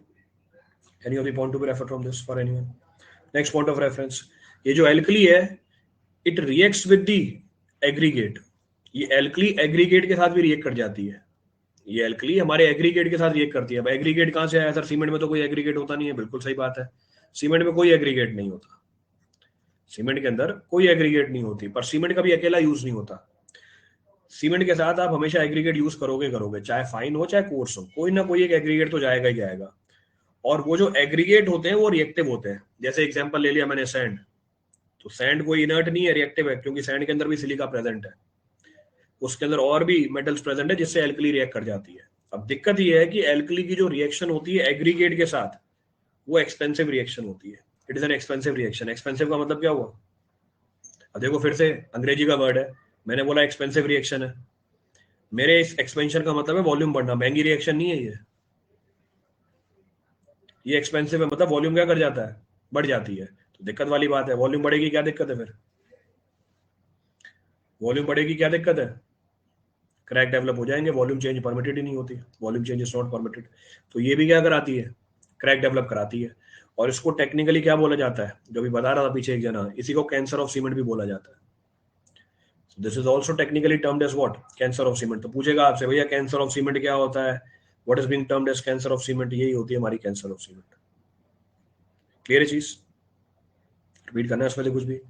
Any of the point to be refer from this for anyone? Next point of reference, ये जो एल्कली है, it reacts with the aggregate. ये एल्कली एग्रीगेट के साथ भी रिएक्ट कर जाती है। ये एल्कली हमारे एग्रीगेट के साथ रिएक्ट करती है। अब एग्रीगेट कहां से आया सर? सीमेंट में तो कोई एग्रीगेट होता नहीं है। बिल्कुल सही बात है, सीमेंट में कोई एग्रीगेट नहीं होता। सीमेंट के अंदर कोई एग्रीगेट नहीं होती, पर सीमेंट कभी अकेला यूज नहीं होता। सीमेंट के साथ आप हमेशा एग्रीगेट यूज करोगे करोगे, चाहे फाइन हो चाहे कोर्स हो, कोई ना कोई एक एग्रीगेट तो जाएगा ही जाएगा। और वो जो एग्रीगेट होते हैं वो रिएक्टिव होते हैं। जैसे एग्जांपल ले लिया मैंने सैंड, तो सैंड कोई इनर्ट नहीं है, रिएक्टिव है, क्योंकि सैंड के अंदर भी सिलिका प्रेजेंट है, उसके अंदर और भी मेटल्स प्रेजेंट है, जिससे एल्कली रिएक्ट कर जाती है। अब दिक्कत ये है कि एल्कली की जो रिएक्शन होती है एग्रीगेट के साथ, वो एक्सपेंसिव रिएक्शन होती है। It is an expensive reaction. Expensive का मतलब क्या हुआ? अब देखो फिर से, अंग्रेजी का वर्ड है, मैंने बोला एक्सपेंसिव रिएक्शन है, मेरे इस एक्सपेंशन का मतलब है वॉल्यूम बढ़ना। महंगी रिएक्शन नहीं है ये एक्सपेंसिव है, मतलब वॉल्यूम क्या कर जाता है? बढ़ जाती है। तो दिक्कत वाली बात है, वॉल्यूम बढ़ेगी क्या दिक्कत है फिर? वॉल्यूम बढ़ेगी क्या दिक्कत है? क्रैक डेवलप हो जाएंगे। वॉल्यूम चेंज परमिटेड ही नहीं होती, volume change is not permitted. तो ये भी क्या कराती है? क्रैक डेवलप कराती है। और इसको टेक्निकली क्या बोला जाता है? जो भी बता रहा था पीछे एक जना, इसी को कैंसर ऑफ सीमेंट भी बोला जाता है। This is also technically termed as what? Cancer of cement. तो पूछेगा आपसे, भैया कैंसर ऑफ सीमेंट क्या होता है? What is being termed as cancer of cement? यही होती है हमारी कैंसर ऑफ सीमेंट। क्लियर है चीज? रिपीट करना है इसमें से कुछ भी?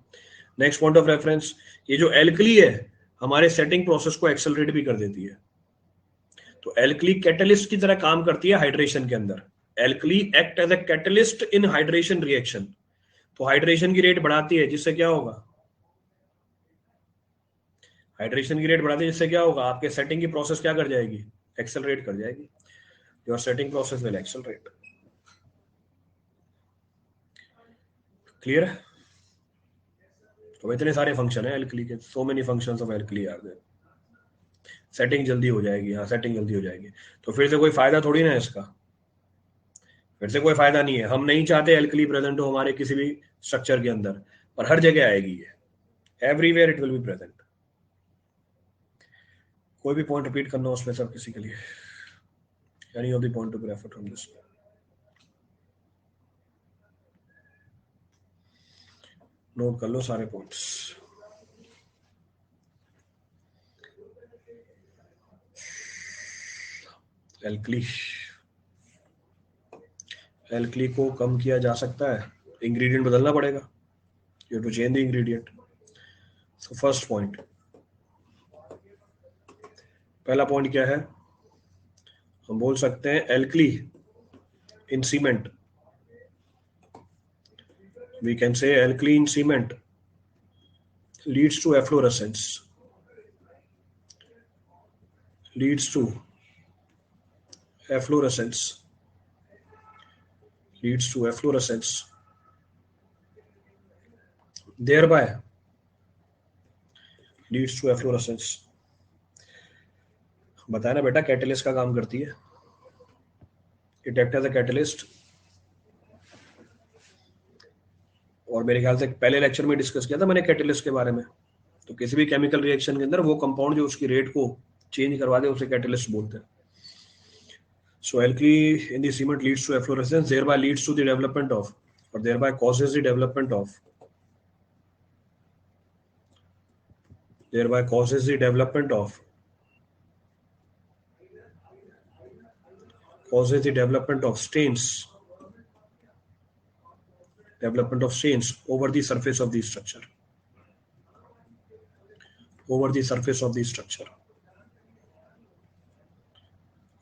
नेक्स्ट पॉइंट ऑफ रेफरेंस, ये जो एल्कली है हमारे सेटिंग प्रोसेस को एक्सेलरेट भी कर देती है। तो एल्कली कैटलिस्ट की तरह काम करती है हाइड्रेशन के अंदर। Alkali act as a catalyst in hydration reaction. तो हाइड्रेशन की रेट बढ़ाती है, जिससे क्या होगा? हाइड्रेशन की रेट बढ़ाती है, जिससे क्या होगा? आपके सेटिंग की प्रोसेस क्या कर जाएगी? एक्सेलरेट कर जाएगी। Your setting process will accelerate. Clear है? तो इतने सारे फंक्शन है एल्कली के, so many functions of alkali are there. Setting जल्दी हो जाएगी, हाँ सेटिंग जल्दी हो जाएगी। तो फिर से कोई फायदा थोड़ी ना है इसका, फिर से कोई फायदा नहीं है। हम नहीं चाहते एल्कली प्रेजेंट हो हमारे किसी भी स्ट्रक्चर के अंदर, पर हर जगह आएगी ये, everywhere it will be present. कोई भी पॉइंट रिपीट करना उसमें सब किसी के लिए? Any of the point to be refer from this? Note कर लो सारे पॉइंट्स। एल्कली, एल्कली को कम किया जा सकता है, इंग्रेडिएंट बदलना पड़ेगा, you have to change the ingredient. So first point, पहला पॉइंट क्या है, हम बोल सकते हैं alkali in cement, we can say alkali in cement leads to efflorescence, leads to efflorescence, leads to efflorescence, thereby leads to efflorescence। बताया ना बेटा, कैटलिस्ट का काम करती है, it act as a catalyst. और मेरे ख्याल से पहले लेक्चर में डिस्कस किया था मैंने कैटलिस्ट के बारे में। तो किसी भी केमिकल रिएक्शन के अंदर वो कंपाउंड जो उसकी रेट को चेंज करवा दे उसे कैटलिस्ट बोलते हैं। So alkali in the cement leads to efflorescence, thereby leads to the development of, or thereby causes the development of, thereby causes the development of, causes the development of stains, development of stains over the surface of the structure, over the surface of the structure,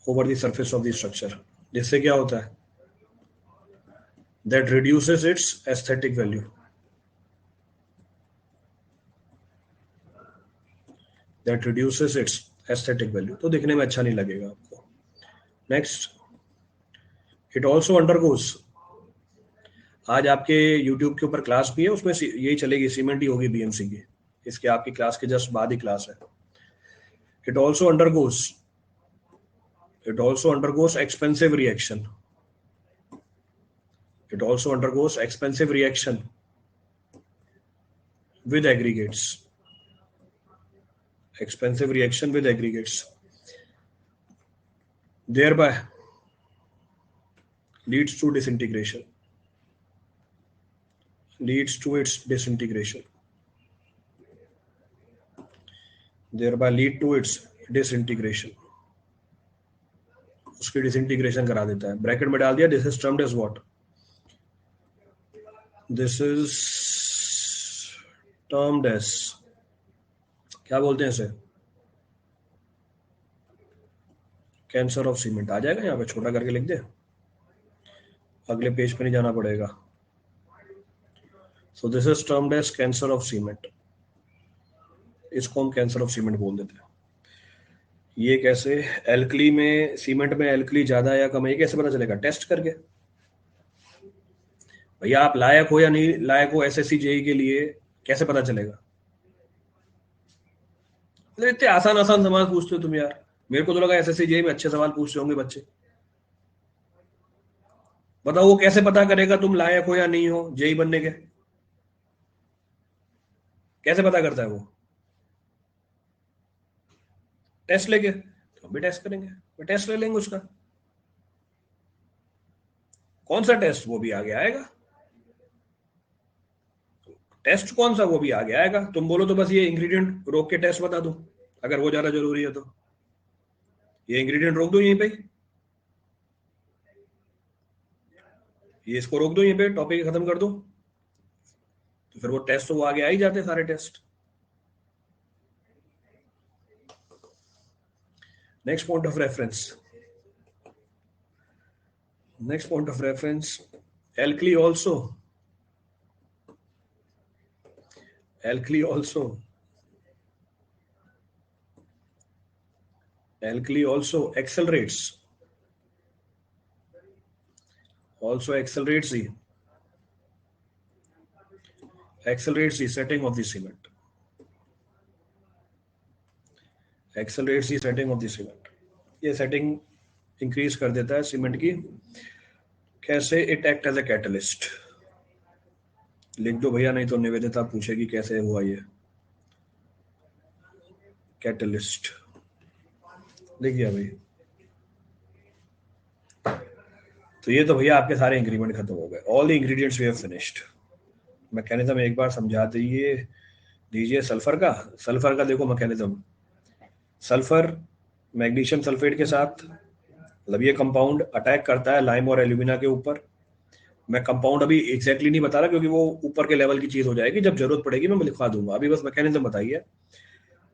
over the surface of the structure। जिससे क्या होता है, that reduces its aesthetic value, that reduces its aesthetic value, तो दिखने में अच्छा नहीं लगेगा आपको। नेक्स्ट, इट ऑल्सो अंडरगोज, आज आपके YouTube के ऊपर क्लास भी है, उसमें यही चलेगी, सीमेंट ही होगी बीएमसी की, इसके आपकी क्लास के जस्ट बाद ही क्लास है। It also undergoes, it also undergoes expensive reaction, it also undergoes expensive reaction with aggregates, expensive reaction with aggregates, thereby leads to disintegration, leads to its disintegration, thereby lead to its disintegration, उसकी disintegration करा देता है। Bracket में डाल दिया, this is termed as what, this is termed as, क्या बोलते हैं इसे, कैंसर ऑफ सीमेंट। आ जाएगा यहाँ पे, छोटा करके लिख दे, अगले पेज पे नहीं जाना पड़ेगा। So this is termed as cancer of cement, इसको हम कैंसर ऑफ सीमेंट बोल देते हैं। ये कैसे, एल्कली में, सीमेंट में एल्कली ज्यादा या कम है, ये कैसे पता चलेगा, टेस्ट करके। भैया आप लायक हो या नहीं लायक हो एसएससी जेई के लिए, कैसे पता चलेगा? इतने आसान आसान सवाल पूछते हो तुम यार, मेरे को तो लगा एसएससी जेई में अच्छे सवाल पूछते होंगे बच्चे। बताओ वो कैसे पता करेगा तुम लायक हो या नहीं हो जेई बनने के, कैसे पता करता है वो? टेस्ट लेके, तो हम भी टेस्ट करेंगे, टेस्ट ले लेंगे उसका। कौन सा टेस्ट, वो भी आगे आएगा। टेस्ट कौन सा, वो भी आगे आएगा। तुम बोलो तो बस ये इंग्रेडिएंट रोक के टेस्ट बता दो, अगर वो ज्यादा जरूरी है तो ये इंग्रेडिएंट रोक दो यहीं पे, ये इसको रोक दो यहीं पे, टॉपिक खत्म कर दो, तो फिर वो टेस्ट तो वो आगे आ ही जाते सारे test. Next point of reference, next point of reference, alkali also, alkali also, alkali also accelerates, also accelerates the setting of the cement, accelerates the setting of the cement। ये सेटिंग इंक्रीज कर देता है cement की। कैसे? It act as a catalyst. लिख दो भैया, नहीं तो निवेदिता पूछेगी कैसे हुआ ये। कैटलिस्ट लिख दिया भाई। तो ये तो भैया आपके सारे इंग्रेडिएंट खत्म हो गए, all the ingredients we have finished. Mechanism एक बार समझा दीजिए सल्फर का। सल्फर का देखो मैकेनिज्म, सल्फर मैग्नीशियम सल्फेट के साथ, मतलब ये कंपाउंड अटैक करता है लाइम और एल्यूमिना के ऊपर। मैं कंपाउंड अभी एग्जैक्टली नहीं बता रहा क्योंकि वो ऊपर के लेवल की चीज हो जाएगी, जब जरूरत पड़ेगी मैं लिखवा दूंगा, अभी बस मैकेनिज्म बताइए।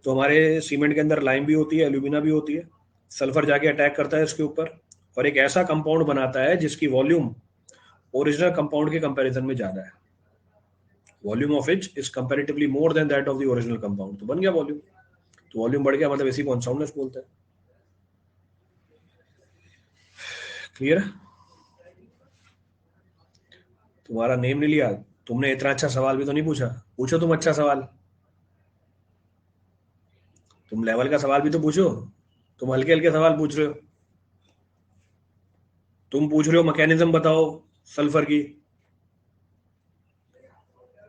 तो हमारे सीमेंट के अंदर लाइम भी होती है, एल्यूमिना भी होती है, सल्फर जाके अटैक करता है इसके ऊपर और एक ऐसा कंपाउंड बनाता है जिसकी वॉल्यूम ओरिजिनल कंपाउंड के कंपैरिजन में ज्यादा है, volume of each is comparatively more than that of the original compound. तो बन गया वॉल्यूम, तो वॉल्यूम बढ़ गया मतलब इसी को अनसाउंडनेस बोलते हैं। क्लियर है? तुम्हारा नेम नहीं लिया, तुमने इतना अच्छा सवाल भी तो नहीं पूछा, पूछो तुम अच्छा सवाल, तुम लेवल का सवाल भी तो पूछो, तुम हल्के हल्के सवाल पूछ रहे हो। तुम पूछ रहे हो मैकेनिज्म बताओ सल्फर की,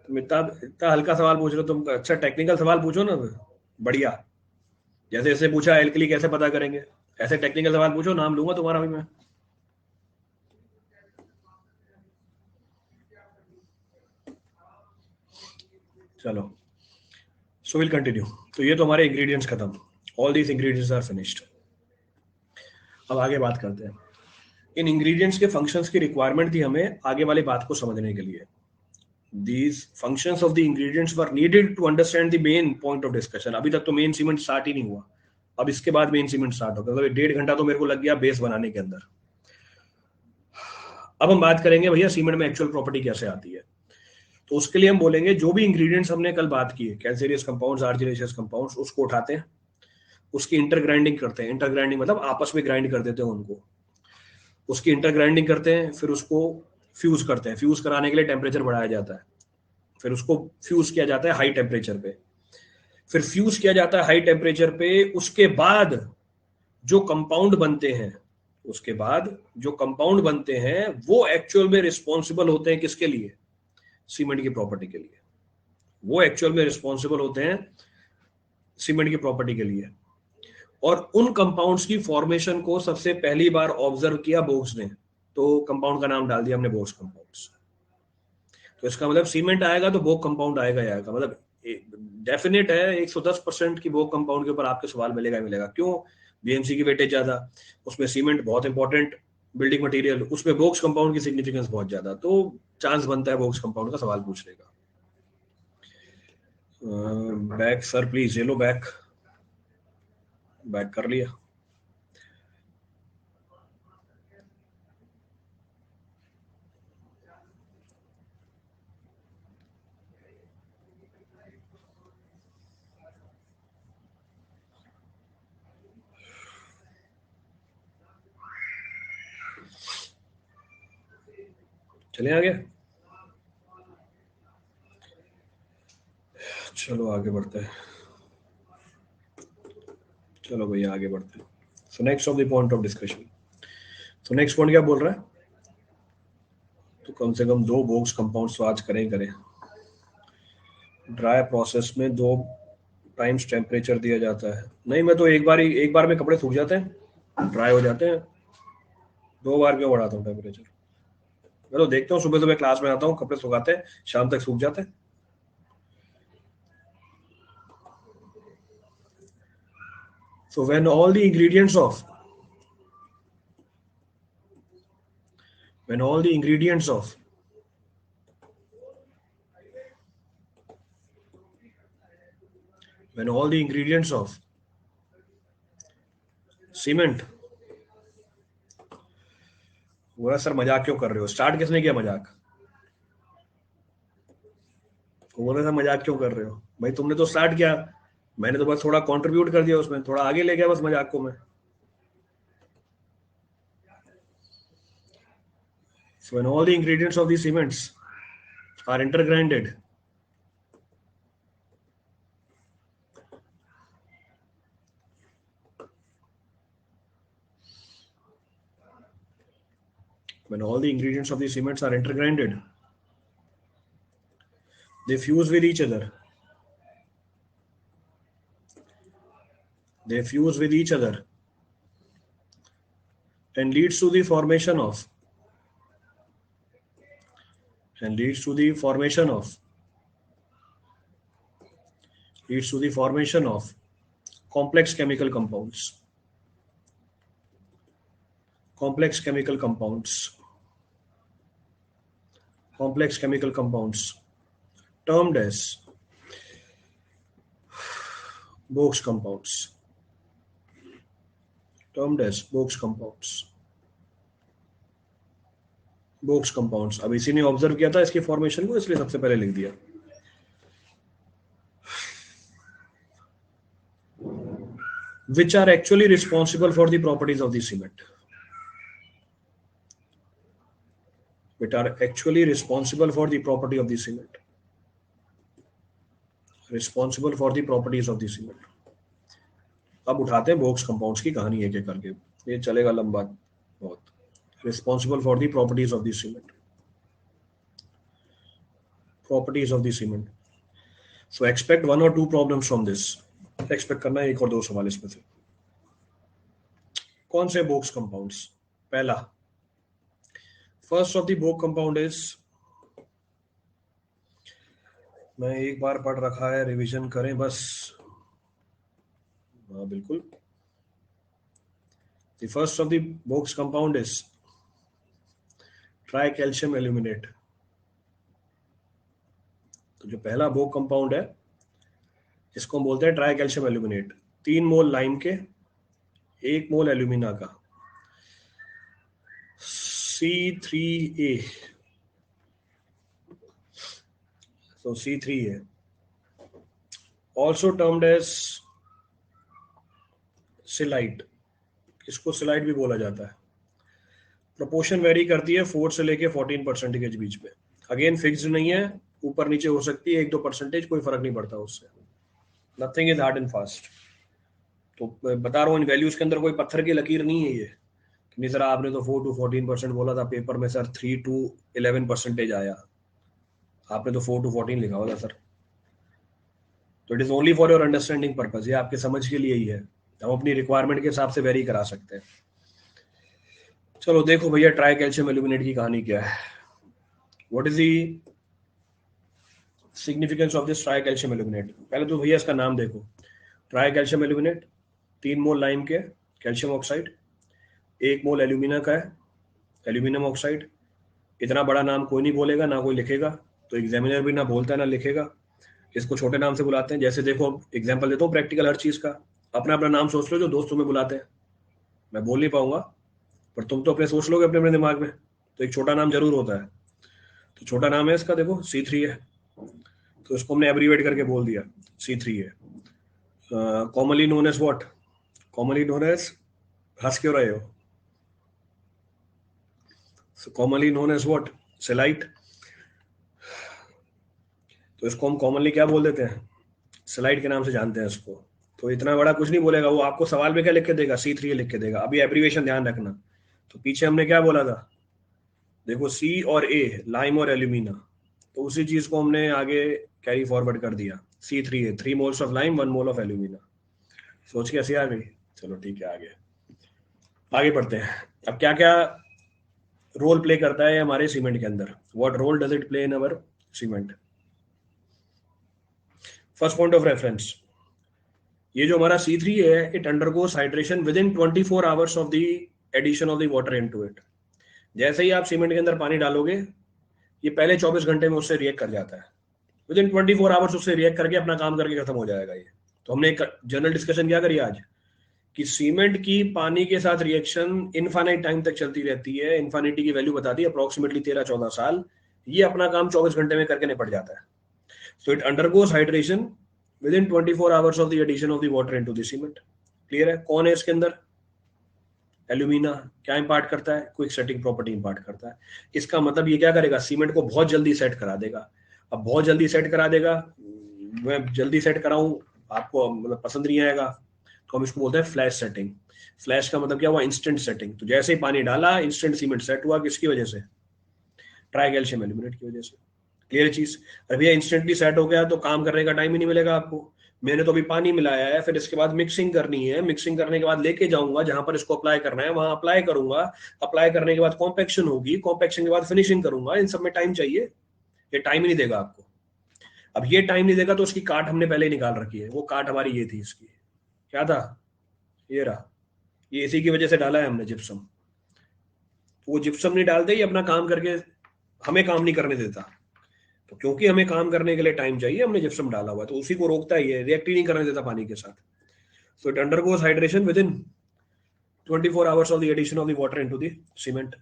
तुम इतना इतना हल्का सवाल पूछ रहे हो, तुम अच्छा टेक्निकल सवाल पूछो ना बढ़िया, जैसे ऐसे पूछा एल्कली कैसे पता करेंगे, ऐसे टेक्निकल सवाल पूछो, नाम लूंगा तुम्हारा भी मैं। चलो, सो विल कंटिन्यू। तो ये तो हमारे इंग्रेडिएंट्स खत्म, all these ingredients are finished. अब आगे बात करते हैं, इन इंग्रेडिएंट्स के फंक्शंस की रिक्वायरमेंट थी हमें आगे वाली बात को समझने के लिए। These functions of the ingredients were needed to understand the main point of discussion। अभी तक तो मेन सीमेंट स्टार्ट ही नहीं हुआ, अब इसके बाद मेन सीमेंट स्टार्ट होगा, मतलब 1.5 घंटा तो मेरे को लग गया बेस बनाने के अंदर। अब हम बात करेंगे भैया सीमेंट में एक्चुअल प्रॉपर्टी कैसे आती है। तो उसके लिए हम बोलेंगे जो भी इंग्रेडिएंट्स हमने कल बात की है, कैल्सियस कंपाउंड्स, आर्जिनेशियस कंपाउंड्स, उसको उठाते हैं, उसकी इंटरग्राइंडिंग करते हैं। इंटरग्राइंडिंग मतलब आपस में ग्राइंड कर देते हैं उनको, उसकी इंटरग्राइंडिंग करते हैं, फिर उसको फ्यूज करते हैं। फ्यूज कराने के लिए टेम्परेचर बढ़ाया जाता है, फिर उसको फ्यूज किया जाता है हाई टेम्परेचर पे, फिर फ्यूज किया जाता है हाई टेम्परेचर पे। उसके बाद जो कंपाउंड बनते हैं, उसके बाद जो कंपाउंड बनते हैं वो एक्चुअल में रिस्पॉन्सिबल होते हैं किसके लिए? सीमेंट की प्रॉपर्टी के लिए। वो एक्चुअल में रिस्पॉन्सिबल होते हैं सीमेंट की प्रॉपर्टी के लिए। और उन कंपाउंड्स की फॉर्मेशन को सबसे पहली बार ऑब्जर्व किया बोग्स ने, तो कंपाउंड का नाम डाल दिया हमने बोग्स कंपाउंड्स। तो इसका मतलब सीमेंट आएगा तो बोग कंपाउंड आएगा ही आएगा, मतलब डेफिनेट है 110% की बोग कंपाउंड के ऊपर आपके सवाल मिलेगा ही मिलेगा। क्यों? बीएमसी की वेटेज ज्यादा, उसमें सीमेंट बहुत इंपॉर्टेंट बिल्डिंग मटेरियल, उसमें बोक्स कंपाउंड की सिग्निफिकेंस बहुत ज्यादा, तो चांस बनता है बोक्स कंपाउंड का सवाल पूछने का। बैक सर प्लीज, ये लो बैक, बैक कर लिया। चले आगे, चलो आगे बढ़ते हैं। चलो भैया आगे बढ़ते हैं। So next of the point of discussion, तो नेक्स्ट पॉइंट क्या बोल रहा है? तो कम से कम 2 बोक्स कंपाउंड तो आज करें करें। ड्राई प्रोसेस में 2 टाइम्स टेम्परेचर दिया जाता है। नहीं, मैं तो एक बार में कपड़े सूख जाते हैं, ड्राई हो जाते हैं। 2 बार क्यों बढ़ाता हूँ टेम्परेचर? मैं तो देखता हूँ, सुबह सुबह क्लास में आता हूँ, कपड़े सुखाते हैं, शाम तक सूख जाते हैं। So when all the ingredients of when all the ingredients of when all the ingredients of cement, बोला सर मजाक क्यों कर रहे हो? स्टार्ट किसने किया मजाक? वो बोला सर मजाक क्यों कर रहे हो? भाई तुमने तो स्टार्ट किया, मैंने तो बस थोड़ा कंट्रीब्यूट कर दिया, उसमें थोड़ा आगे ले गया बस मजाक को मैं। So when all the ingredients of the cements are intergrinded, when all the ingredients of the cements are intergrinded, they fuse with each other. They fuse with each other and leads to the formation of and leads to the formation of leads to the formation of complex chemical compounds. Complex chemical compounds. complex chemical compounds termed as Box compounds. Termed as Box compounds. Box compounds. अब इसी ने observe किया था इसकी formation को, इसलिए सबसे पहले लिख दिया. Which are actually responsible for the properties of the cement. Which are actually responsible for the property of the cement. Responsible for the properties of the cement. अब उठाते हैं बॉक्स कंपाउंड्स की कहानी एक एक करके, ये चलेगा लंबा बहुत. Responsible for the properties of the cement. Properties of the cement. So expect one or two problems from this. Expect करना है एक और दो सवाल इसमें से. कौन से बॉक्स कंपाउंड्स? पहला, first of the box compound is, मैं एक बार पढ़ रखा है, रिवीजन करें बस. हाँ बिल्कुल. The first of the box compound is try calcium aluminate. तो जो पहला बॉक्स कंपाउंड है इसको हम बोलते हैं ट्राई कैल्शियम एल्यूमिनेट. 3 मोल लाइम के, 1 मोल एल्यूमिना का, C3A. So C3A, also termed as scheelite. इसको सिलाइट भी बोला जाता है. प्रोपोर्शन वेरी करती है 4 से लेके 14% के बीच में. अगेन फिक्स्ड नहीं है, ऊपर नीचे हो सकती है 1-2%, कोई फर्क नहीं पड़ता उससे. Nothing is hard and fast. तो बता रहा हूँ इन वैल्यूज के अंदर कोई पत्थर की लकीर नहीं है ये. नहीं सर आपने तो 4 to 14% बोला था पेपर में, सर 3 to 11% आया, आपने तो 4 to 14 लिखा हुआ था सर. तो it is only for your understanding purpose, ये आपके समझ के लिए ही है. हम अपनी रिक्वायरमेंट के हिसाब से वेरी करा सकते हैं. चलो देखो भैया ट्राई कैल्शियम एल्यूमिनेट की कहानी क्या है. What is the significance of this try calcium aluminate? पहले तो भैया इसका नाम देखो. ट्राई कैल्शियम एल्यूमिनेट, 3 मोल लाइम के कैल्शियम ऑक्साइड, 1 मोल एल्यूमिना का है, एल्यूमिनियम ऑक्साइड. इतना बड़ा नाम कोई नहीं बोलेगा, ना कोई लिखेगा, तो एग्जामिनर भी ना बोलता है ना लिखेगा. इसको छोटे नाम से बुलाते हैं. जैसे देखो एग्जाम्पल देता हूँ प्रैक्टिकल हर चीज का. अपना अपना नाम सोच लो जो दोस्त तुम्हें बुलाते हैं. मैं बोल नहीं पाऊंगा पर तुम तो अपने सोच लोगे अपने अपने दिमाग में. तो एक छोटा नाम जरूर होता है. तो छोटा नाम है इसका, देखो C3 है, तो इसको हमने एब्रीवेट करके बोल दिया C3 है. Commonly known as what? Commonly known as, हंस क्यों रहे हो? So commonly known as what? Selite. तो इसको हम कॉमनली क्या बोल देते हैं? सेलाइट के नाम से जानते हैं इसको. तो इतना बड़ा कुछ नहीं बोलेगा वो. आपको सवाल में क्या लिख के देगा? C3 लिख के देगा. अभी एब्रीवेशन ध्यान रखना. तो पीछे हमने क्या बोला था? देखो C और A, लाइम और एल्यूमिना, तो उसी चीज को हमने आगे कैरी फॉरवर्ड कर दिया. C3A, 3 moles of lime, 1 mole of alumina. सोच कैसे आ गई? चलो ठीक है, आगे बढ़ते हैं. अब क्या क्या रोल प्ले करता है हमारे सीमेंट के अंदर? What role does it play in our cement? First point of reference, ये जो हमारा C3 है, it undergoes hydration within 24 hours of the addition of the water into it. जैसे ही आप सीमेंट के अंदर पानी डालोगे, ये पहले 24 घंटे में उससे रिएक्ट कर जाता है. विद इन 24 आवर्स उससे रिएक्ट करके अपना काम करके खत्म हो जाएगा ये. तो हमने एक जनरल डिस्कशन क्या करी आज कि सीमेंट की पानी के साथ रिएक्शन इनफाइनाइट टाइम तक चलती रहती है. इनफाइनिटी की वैल्यू बता दी, अप्रोक्सीमेटली 13-14 साल. ये अपना काम 24 घंटे में करके निपट जाता है. So it undergoes hydration within 24 hours of the addition of the water into the cement. Clear है? कौन है इसके अंदर? एल्यूमिना. क्या इंपार्ट करता है? क्विक सेटिंग प्रॉपर्टी इंपार्ट करता है. इसका मतलब ये क्या करेगा? सीमेंट को बहुत जल्दी सेट करा देगा. अब बहुत जल्दी सेट करा देगा, मैं जल्दी सेट कराऊं आपको मतलब पसंद नहीं आएगा, तो हम इसको बोलते हैं फ्लैश सेटिंग. फ्लैश का मतलब क्या हुआ? Instant setting. तो जैसे ही पानी डाला इंस्टेंट सीमेंट सेट हुआ. किसकी वजह से? ट्राई कैल्शियम एल्यूमिनेट की वजह से. क्लियर चीज? अरे भैया इंस्टेंटली सेट हो गया तो काम करने का टाइम ही नहीं मिलेगा आपको. मैंने तो अभी पानी मिलाया है, फिर इसके बाद मिक्सिंग करनी है, मिक्सिंग करने के बाद लेके जाऊंगा जहां पर इसको अप्लाई करना है, वहां अप्लाई करूंगा, अप्लाई करने के बाद कॉम्पैक्शन होगी, कॉम्पैक्शन के बाद फिनिशिंग करूंगा. इन सब में टाइम चाहिए, ये टाइम ही नहीं देगा आपको. अब ये टाइम नहीं देगा तो उसकी काट हमने पहले ही निकाल रखी है. वो काट हमारी ये थी, इसकी क्या था? ये रहा. ये इसी की वजह से डाला है हमने जिप्सम. वो जिप्सम नहीं डालते ही अपना काम करके हमें काम नहीं करने देता। तो क्योंकि हमें काम करने के लिए टाइम चाहिए, हमने जिप्सम डाला हुआ है, तो उसी को रोकता है, ये रिएक्ट ही नहीं करने देता पानी के साथ। So it undergoes hydration within 24 hours of the addition of the water into the cement.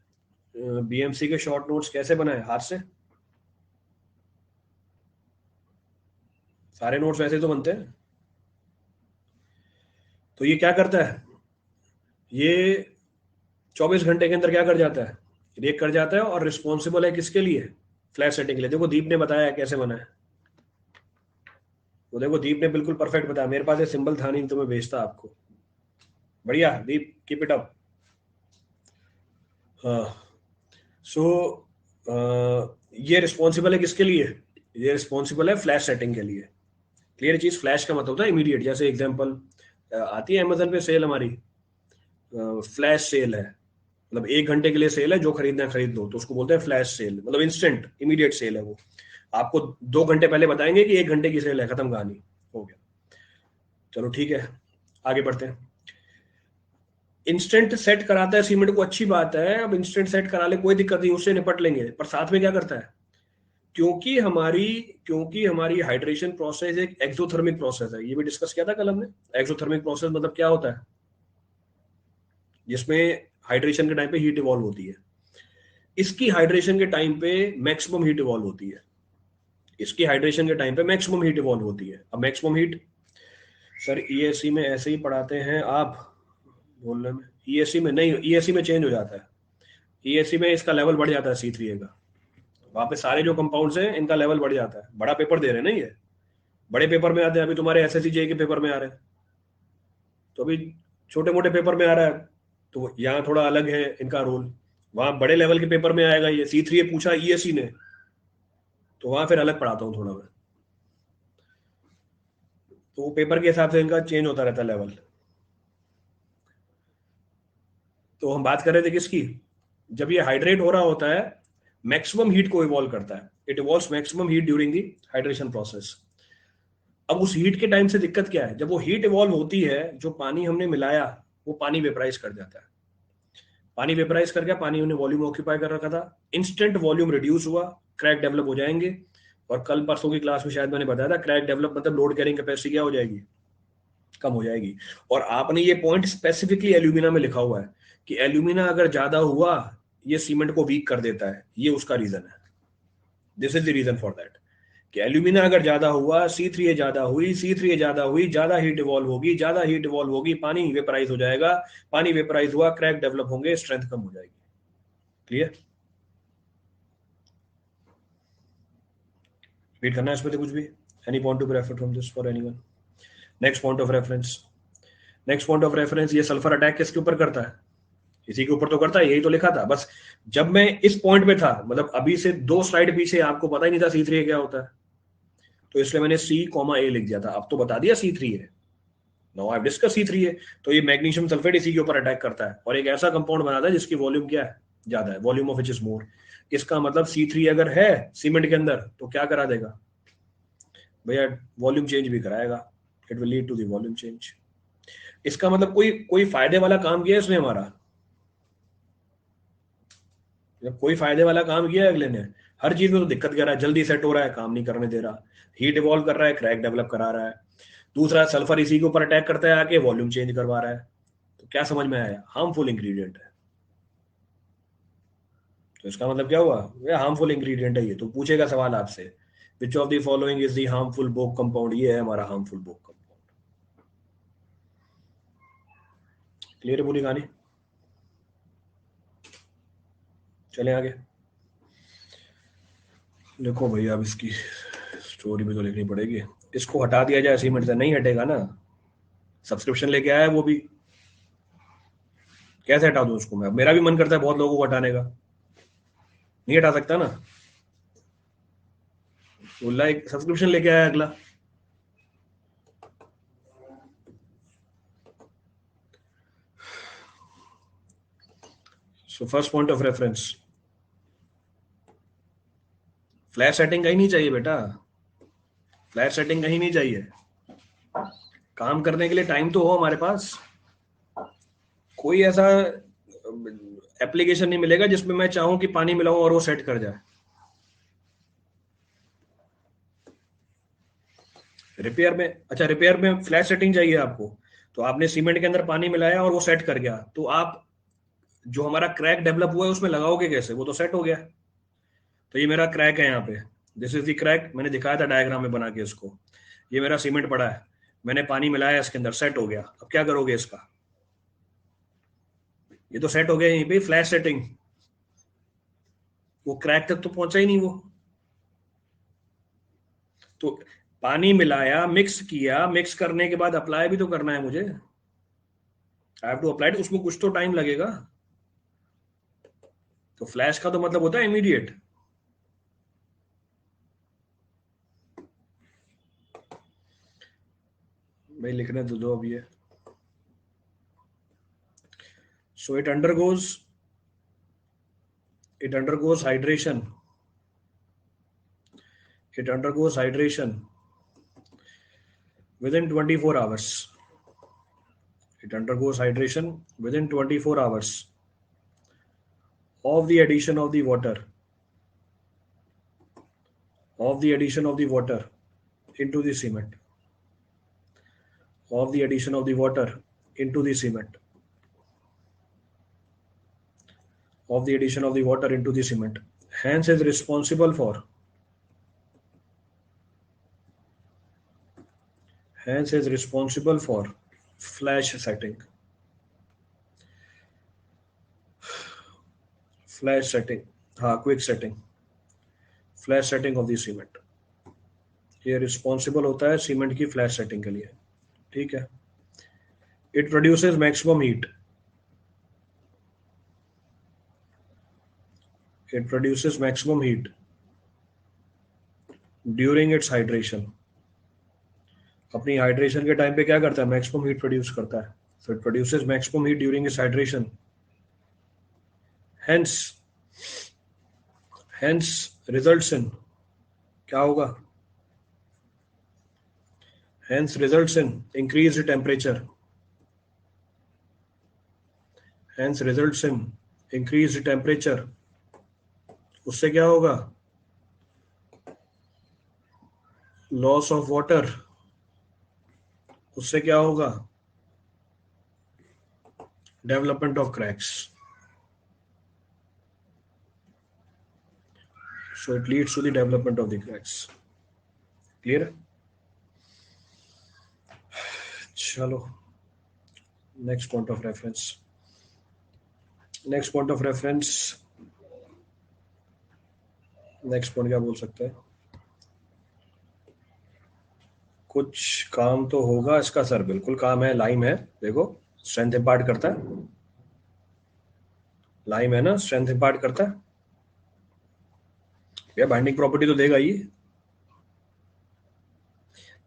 BMC के शॉर्ट नोट्स कैसे बनाए? हाथ से। सारे नोट्स वैसे तो बनते हैं। तो ये क्या करता है, ये 24 घंटे के अंदर क्या कर जाता है, रिएक्ट कर जाता है, और रिस्पॉन्सिबल है किसके लिए? फ्लैश सेटिंग के लिए। देखो दीप ने बताया कैसे बना है, वो देखो दीप ने बिल्कुल परफेक्ट बताया। मेरे पास ये सिंबल था नहीं तो मैं भेजता आपको। बढ़िया दीप, कीप इट अप। हाँ। सो ये रिस्पॉन्सिबल है किसके लिए? ये रिस्पॉन्सिबल है फ्लैश सेटिंग के लिए। क्लियर चीज? फ्लैश का मतलब होता है इमीडिएट। जैसे एग्जांपल आती है अमेजन पे सेल हमारी, फ्लैश सेल है, मतलब 1 घंटे के लिए सेल है, जो खरीदना है खरीद लो, तो उसको बोलते हैं फ्लैश सेल, मतलब इंस्टेंट इमीडिएट सेल है वो। आपको 2 घंटे पहले बताएंगे कि 1 घंटे की सेल है, खत्म कहानी, हो गया। चलो ठीक है, आगे बढ़ते हैं। इंस्टेंट सेट कराता है सीमेंट को, अच्छी बात है। अब इंस्टेंट सेट करा ले, कोई दिक्कत नहीं, उससे निपट लेंगे। पर साथ में क्या करता है, क्योंकि हमारी क्योंकि हमारी हाइड्रेशन प्रोसेस एक एक्सोथर्मिक प्रोसेस है, ये भी डिस्कस किया था कल हमने। एक्सोथर्मिक प्रोसेस मतलब क्या होता है, जिसमें हाइड्रेशन के टाइम पे हीट इवॉल्व होती है। इसकी हाइड्रेशन के टाइम पे मैक्सिमम हीट इवॉल्व होती है। इसकी हाइड्रेशन के टाइम पे मैक्सिमम हीट इवॉल्व होती है। अब मैक्सिमम हीट, सर ईएससी में ऐसे ही पढ़ाते हैं आप बोलने में? ईएससी में नहीं, ईएससी में चेंज हो जाता है। ईएससी में इसका लेवल बढ़ जाता है C3A का। वहां पे सारे जो कंपाउंड्स हैं इनका लेवल बढ़ जाता है। बड़ा पेपर दे रहे हैं ना ये, बड़े पेपर में आते हैं। अभी तुम्हारे एसएससी जेई के पेपर में आ रहे हैं, तो अभी छोटे मोटे पेपर में आ रहा है, तो यहाँ थोड़ा अलग है इनका रोल। वहां बड़े लेवल के पेपर में आएगा। ये C3A पूछा ईएससी ने, तो वहां फिर अलग पढ़ाता हूँ थोड़ा मैं। तो वो पेपर के हिसाब से इनका चेंज होता रहता है लेवल। तो हम बात कर रहे थे किसकी, जब ये हाइड्रेट हो रहा होता है, मैक्सिमम हीट को इवॉल्व करता है। It evolves maximum heat during the hydration process. अब उस हीट के टाइम से दिक्कत क्या है, जब वो हीट इवॉल्व होती है, जो पानी हमने मिलाया वो पानी वेपराइज कर जाता है। पानी वेपराइज कर गया, पानी हमने वॉल्यूम ऑक्यूपाई कर रखा था, इंस्टेंट वॉल्यूम रिड्यूस हुआ, क्रैक डेवलप हो जाएंगे। और कल परसों की क्लास में शायद मैंने बताया था, क्रैक डेवलप मतलब लोड कैरिंग कैपेसिटी क्या हो जाएगी, कम हो जाएगी। और आपने ये पॉइंट स्पेसिफिकली एल्यूमिना में लिखा हुआ है कि एल्यूमिना अगर ज्यादा हुआ ये सीमेंट को वीक कर देता है। ये उसका रीजन है, this is the reason for that, कि एल्यूमिना अगर ज्यादा हुआ, C3A ज्यादा हुई, C3A ज्यादा हुई, ज्यादा हीट इवॉल्व होगी, ज्यादा हीट इवॉल्व होगी, पानी वेपराइज हो जाएगा। पानी वेपराइज हुआ, क्रैक डेवलप होंगे, स्ट्रेंथ कम हो जाएगी। क्लियर? रीड करना है इसमें तो कुछ भी? Any point two refer from this for anyone? Next point of reference, next point of reference, ये सल्फर अटैक किसके ऊपर करता है? इसी के ऊपर तो करता है, यही तो लिखा था। बस जब मैं इस पॉइंट पे था, मतलब अभी से 2 स्लाइड पीछे, आपको पता ही नहीं था C3A क्या होता है, तो इसलिए मैंने C, A लिख दिया था। अब तो बता दिया C3A। Now I discuss C3A। तो ये मैग्नीशियम सल्फेट इसी के ऊपर अटैक करता है, और एक ऐसा कंपाउंड बनाता है जिसकी वॉल्यूम क्या है, ज्यादा है, volume of which is more. इसका मतलब C3 अगर है सीमेंट के अंदर तो क्या करा देगा भैया, वॉल्यूम चेंज भी कराएगा। It will lead to the volume change. इसका मतलब कोई कोई फायदे वाला काम किया इसने हमारा, जब कोई फायदे वाला काम किया है अगले ने। हर चीज में तो दिक्कत कर रहा है, जल्दी सेट हो रहा है, काम नहीं करने दे रहा, हीट इवॉल्व कर रहा है, क्रैक डेवलप करा रहा है। दूसरा, सल्फर इसी के ऊपर अटैक करता है आके, वॉल्यूम चेंज करवा रहा है। तो क्या समझ में आया, हार्मफुल इंग्रेडिएंट है। तो इसका मतलब क्या हुआ, ये हार्मफुल इंग्रेडिएंट है। ये तो पूछेगा सवाल आपसे, which of the following is the harmful Bogue compound? ये है हमारा हार्मफुल बोक कंपाउंड। क्लियर है पूरी कहानी? चले आगे। देखो भैया, अब इसकी स्टोरी भी तो लिखनी पड़ेगी। इसको हटा दिया जाए सीमेंट से, नहीं हटेगा ना। सब्सक्रिप्शन लेके आया है वो भी, कैसे हटा दूं उसको मैं? मेरा भी मन करता है बहुत लोगों को हटाने का, नहीं हटा सकता ना। तो लाइक सब्सक्रिप्शन लेके आया अगला। सो first point of reference, flash setting कहीं नहीं चाहिए बेटा, फ्लैश सेटिंग कहीं नहीं चाहिए। काम करने के लिए टाइम तो हो हमारे पास। कोई ऐसा एप्लीकेशन नहीं मिलेगा जिसमें मैं चाहूं कि पानी मिलाऊं और वो सेट कर जाए। रिपेयर में, अच्छा रिपेयर में फ्लैश सेटिंग चाहिए आपको, तो आपने सीमेंट के अंदर पानी मिलाया और वो सेट कर गया, तो आप जो हमारा क्रैक डेवलप हुआ है उसमें लगाओगे कैसे, वो तो सेट हो गया। तो ये मेरा क्रैक है यहाँ पे, दिस इज द क्रैक, मैंने दिखाया था डायग्राम में बना के इसको। ये मेरा सीमेंट पड़ा है, मैंने पानी मिलाया इसके अंदर, सेट हो गया। अब क्या करोगे इसका, ये तो सेट हो गया यहीं पे, फ्लैश सेटिंग, वो क्रैक तक तो पहुंचा ही नहीं वो। तो पानी मिलाया, मिक्स किया, मिक्स करने के बाद अप्लाई भी तो करना है मुझे, आई हैव टू अप्लाई, उसमें कुछ तो टाइम लगेगा। तो फ्लैश का तो मतलब होता है इमीडिएट। भाई लिखने तो दो अब ये। सो it undergoes hydration, it undergoes hydration within 24 hours, it undergoes hydration within 24 hours of the addition of the water, of the addition of the water into the cement, of the addition of the water into the cement, of the addition of the water into the cement, hence is responsible for, hence is responsible for flash setting, flash setting, हाँ quick setting, flash setting of the cement, ये responsible होता है cement की flash setting के लिए। ठीक है। It produces maximum heat, it produces maximum heat during its hydration, अपनी हाइड्रेशन के टाइम पे क्या करता है, मैक्सिमम हीट प्रोड्यूस करता है। So it produces maximum heat during its hydration, hence, hence results in, क्या होगा, hence results in increased temperature, hence results in increased temperature, उससे क्या होगा, लॉस ऑफ वाटर, उससे क्या होगा, development of cracks, so it leads to the development of the cracks, clear। चलो next point of reference, next point of reference, next point क्या बोल सकते हैं, कुछ काम तो होगा इसका सर, बिल्कुल काम है, लाइम है, देखो स्ट्रेंथ इंपार्ट करता है, लाइम है ना, स्ट्रेंथ इंपार्ट करता है, या बाइंडिंग प्रॉपर्टी तो देगा ही।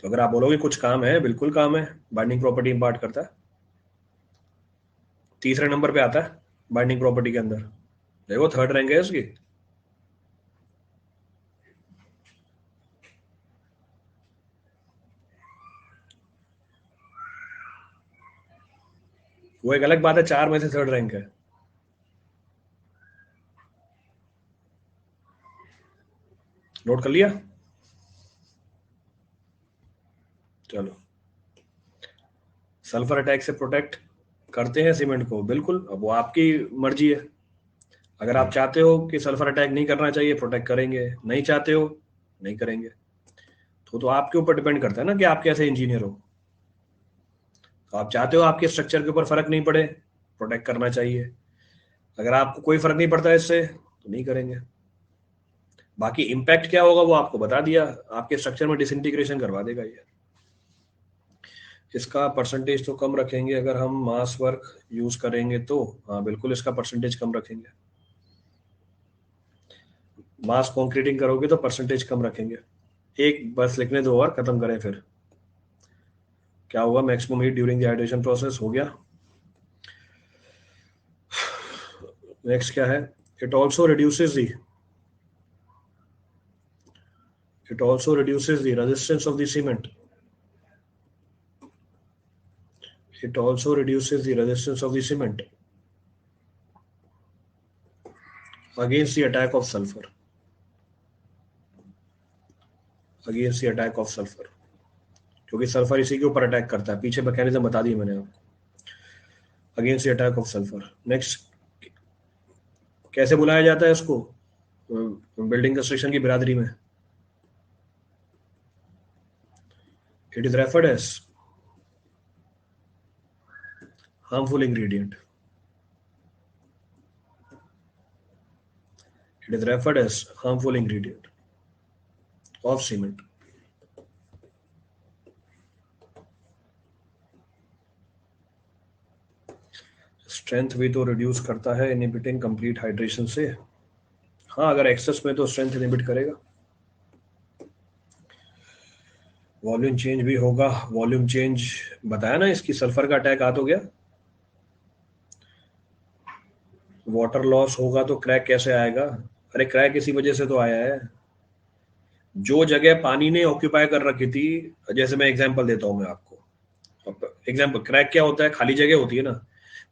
तो अगर आप बोलोगे कुछ काम है, बिल्कुल काम है, बाइंडिंग प्रॉपर्टी इंपार्ट करता है, तीसरे नंबर पे आता है बाइंडिंग प्रॉपर्टी के अंदर, देखो थर्ड रैंक है इसकी। वो एक अलग बात है, चार में से थर्ड रैंक है। नोट कर लिया, चलो। सल्फर अटैक से प्रोटेक्ट करते हैं सीमेंट को, बिल्कुल, अब वो आपकी मर्जी है। अगर आप चाहते हो कि सल्फर अटैक नहीं करना चाहिए, प्रोटेक्ट करेंगे, नहीं चाहते हो नहीं करेंगे। तो आपके ऊपर डिपेंड करता है ना कि आप कैसे इंजीनियर हो। तो आप चाहते हो आपके स्ट्रक्चर के ऊपर फर्क नहीं पड़े, प्रोटेक्ट करना चाहिए। अगर आपको कोई फर्क नहीं पड़ता इससे तो नहीं करेंगे। बाकी इम्पैक्ट क्या होगा वो आपको बता दिया, आपके स्ट्रक्चर में डिसइंटीग्रेशन करवा देगा ये। इसका परसेंटेज तो कम रखेंगे अगर हम मास वर्क यूज करेंगे तो, हाँ बिल्कुल इसका परसेंटेज कम रखेंगे। मास कॉन्क्रीटिंग करोगे तो परसेंटेज कम रखेंगे। एक बस लिखने दो और खत्म करें फिर। क्या हुआ, maximum heat during the hydration process हो गया। नेक्स्ट क्या है, it also reduces the, it also reduces the resistance of the cement, it also reduces the resistance of the cement against the attack of sulfur, against the attack of sulfur। क्योंकि sulphur इसी के ऊपर attack करता है। पीछे mechanism बता दी मैंने आपको, against the attack of sulphur. Next, कैसे बुलाया जाता है इसको बिल्डिंग कंस्ट्रक्शन की बिरादरी में? It is referred as harmful ingredient. It is referred as harmful ingredient of cement. Strength भी तो रिड्यूस करता है इनहिबिटिंग कंप्लीट हाइड्रेशन से। हाँ, अगर एक्सेस में तो स्ट्रेंथ इनहिबिट करेगा। वॉल्यूम चेंज भी होगा। वॉल्यूम चेंज बताया ना, इसकी सल्फर का अटैक आ तो गया। वाटर लॉस होगा तो क्रैक कैसे आएगा? अरे क्रैक इसी वजह से तो आया है, जो जगह पानी ने ऑक्यूपाई कर रखी थी। जैसे मैं एग्जांपल देता हूं मैं आपको। एग्जांपल, क्रैक क्या होता है? खाली जगह होती है ना।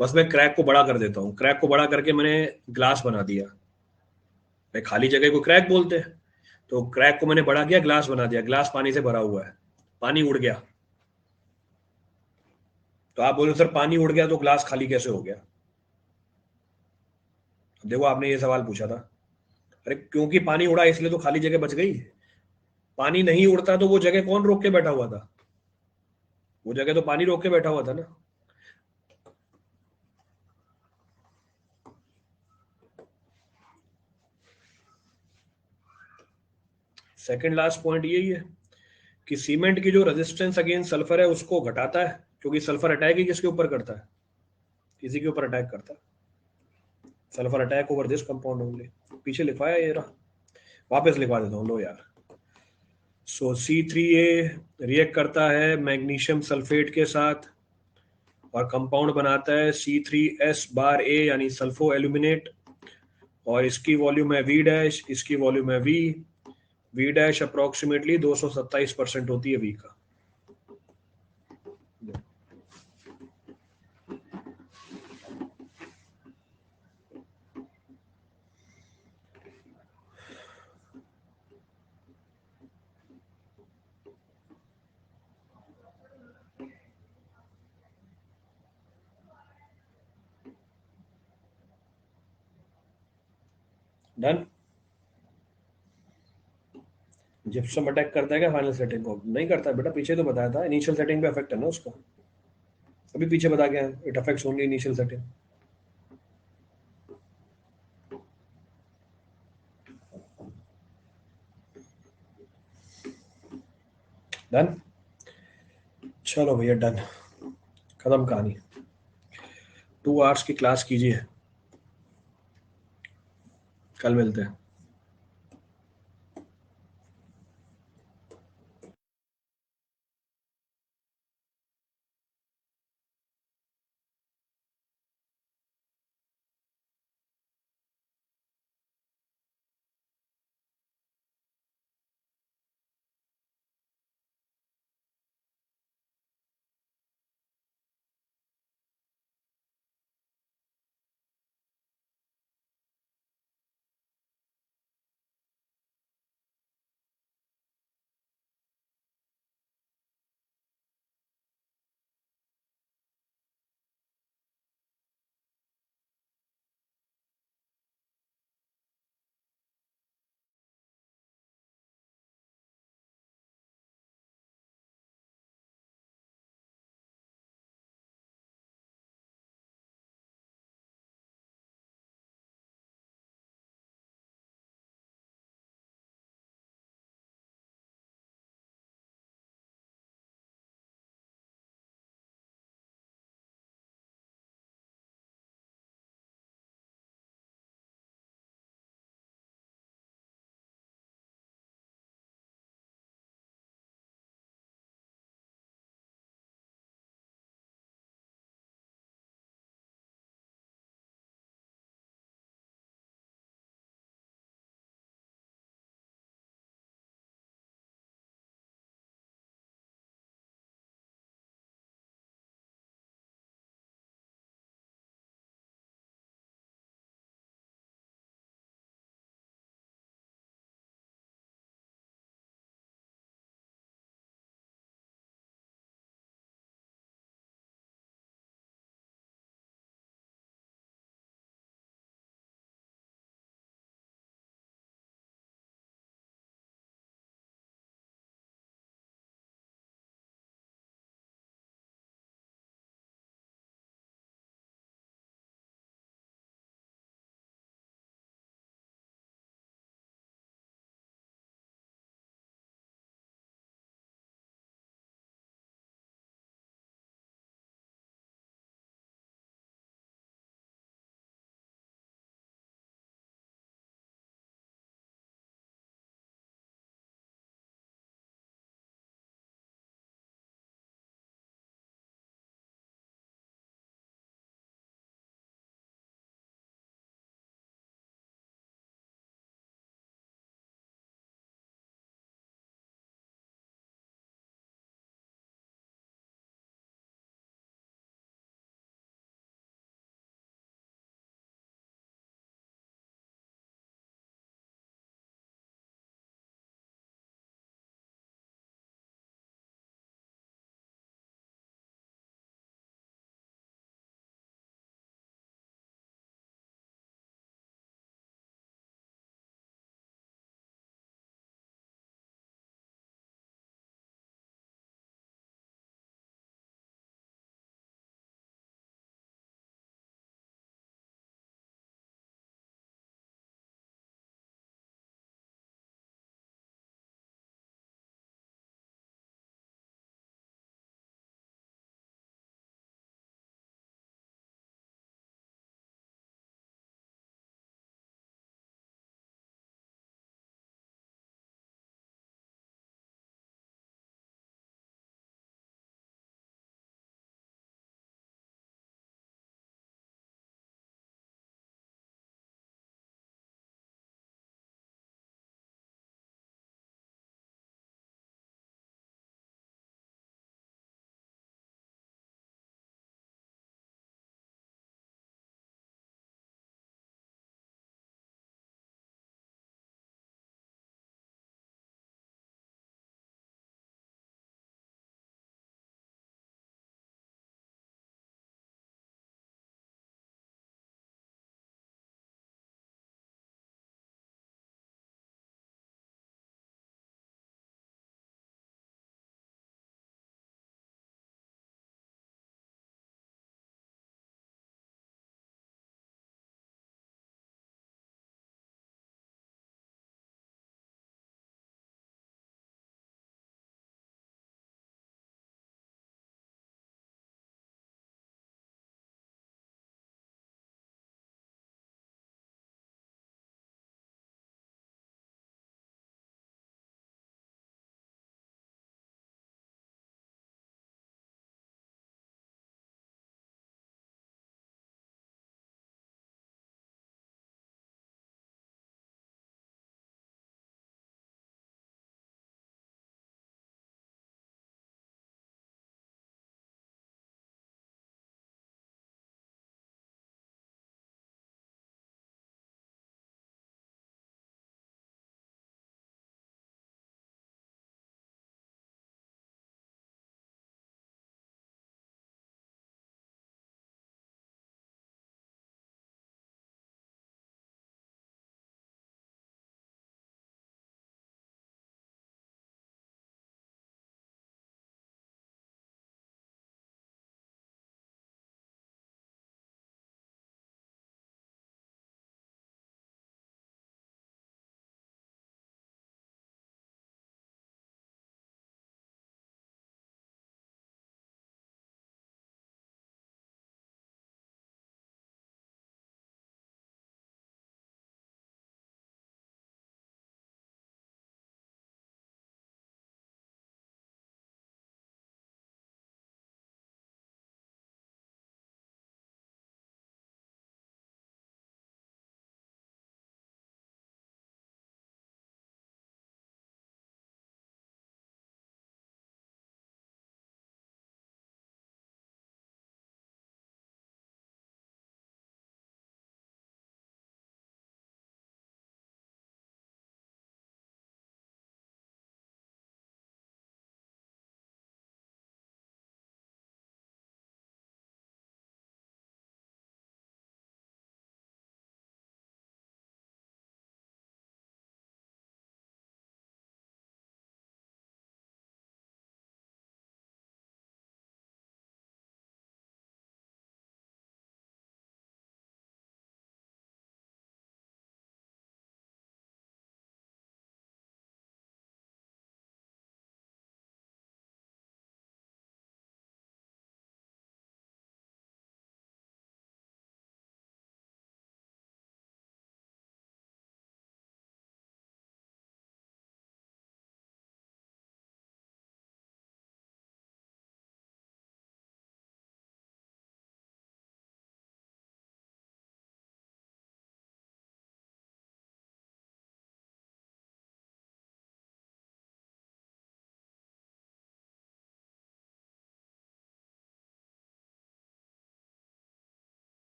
बस मैं क्रैक को बड़ा कर देता हूँ, क्रैक को बड़ा करके मैंने ग्लास बना दिया। भाई खाली जगह को क्रैक बोलते हैं। तो क्रैक को मैंने बड़ा किया, ग्लास बना दिया। ग्लास पानी से भरा हुआ है, पानी उड़ गया। तो आप बोले सर पानी उड़ गया तो ग्लास खाली कैसे हो गया? देखो, आपने ये सवाल पूछा था। अरे क्योंकि पानी उड़ा इसलिए तो खाली जगह बच गई। पानी नहीं उड़ता तो वो जगह कौन रोक के बैठा हुआ था? वो जगह तो पानी रोक के बैठा हुआ था ना। सेकंड लास्ट पॉइंट यही है कि सीमेंट की जो रेजिस्टेंस अगेंस्ट सल्फर है उसको घटाता है, क्योंकि सल्फर अटैक ही किसके ऊपर करता है? इसी के ऊपर अटैक करता है। Sulphur attack over this compound only. पीछे लिखवाया ये रहा, वापस लिखवा देता हूँ, लो यार। सो C3A रिएक्ट करता है मैग्नीशियम सल्फेट के साथ और कंपाउंड बनाता है C3S बार A यानी सल्फो एल्यूमिनेट। और इसकी वॉल्यूम है V डैश, इसकी वॉल्यूम है V डैश अप्रोक्सीमेटली 227% होती है V का। डन। जिप्सम अटैक करता है क्या फाइनल सेटिंग को? नहीं करता है बेटा, पीछे तो बताया था इनिशियल सेटिंग पे अफेक्ट है ना उसका। अभी पीछे बता गया, it affects only initial setting. Done. चलो भैया डन, खत्म कहानी। 2 आवर्स की क्लास कीजिए, कल मिलते हैं।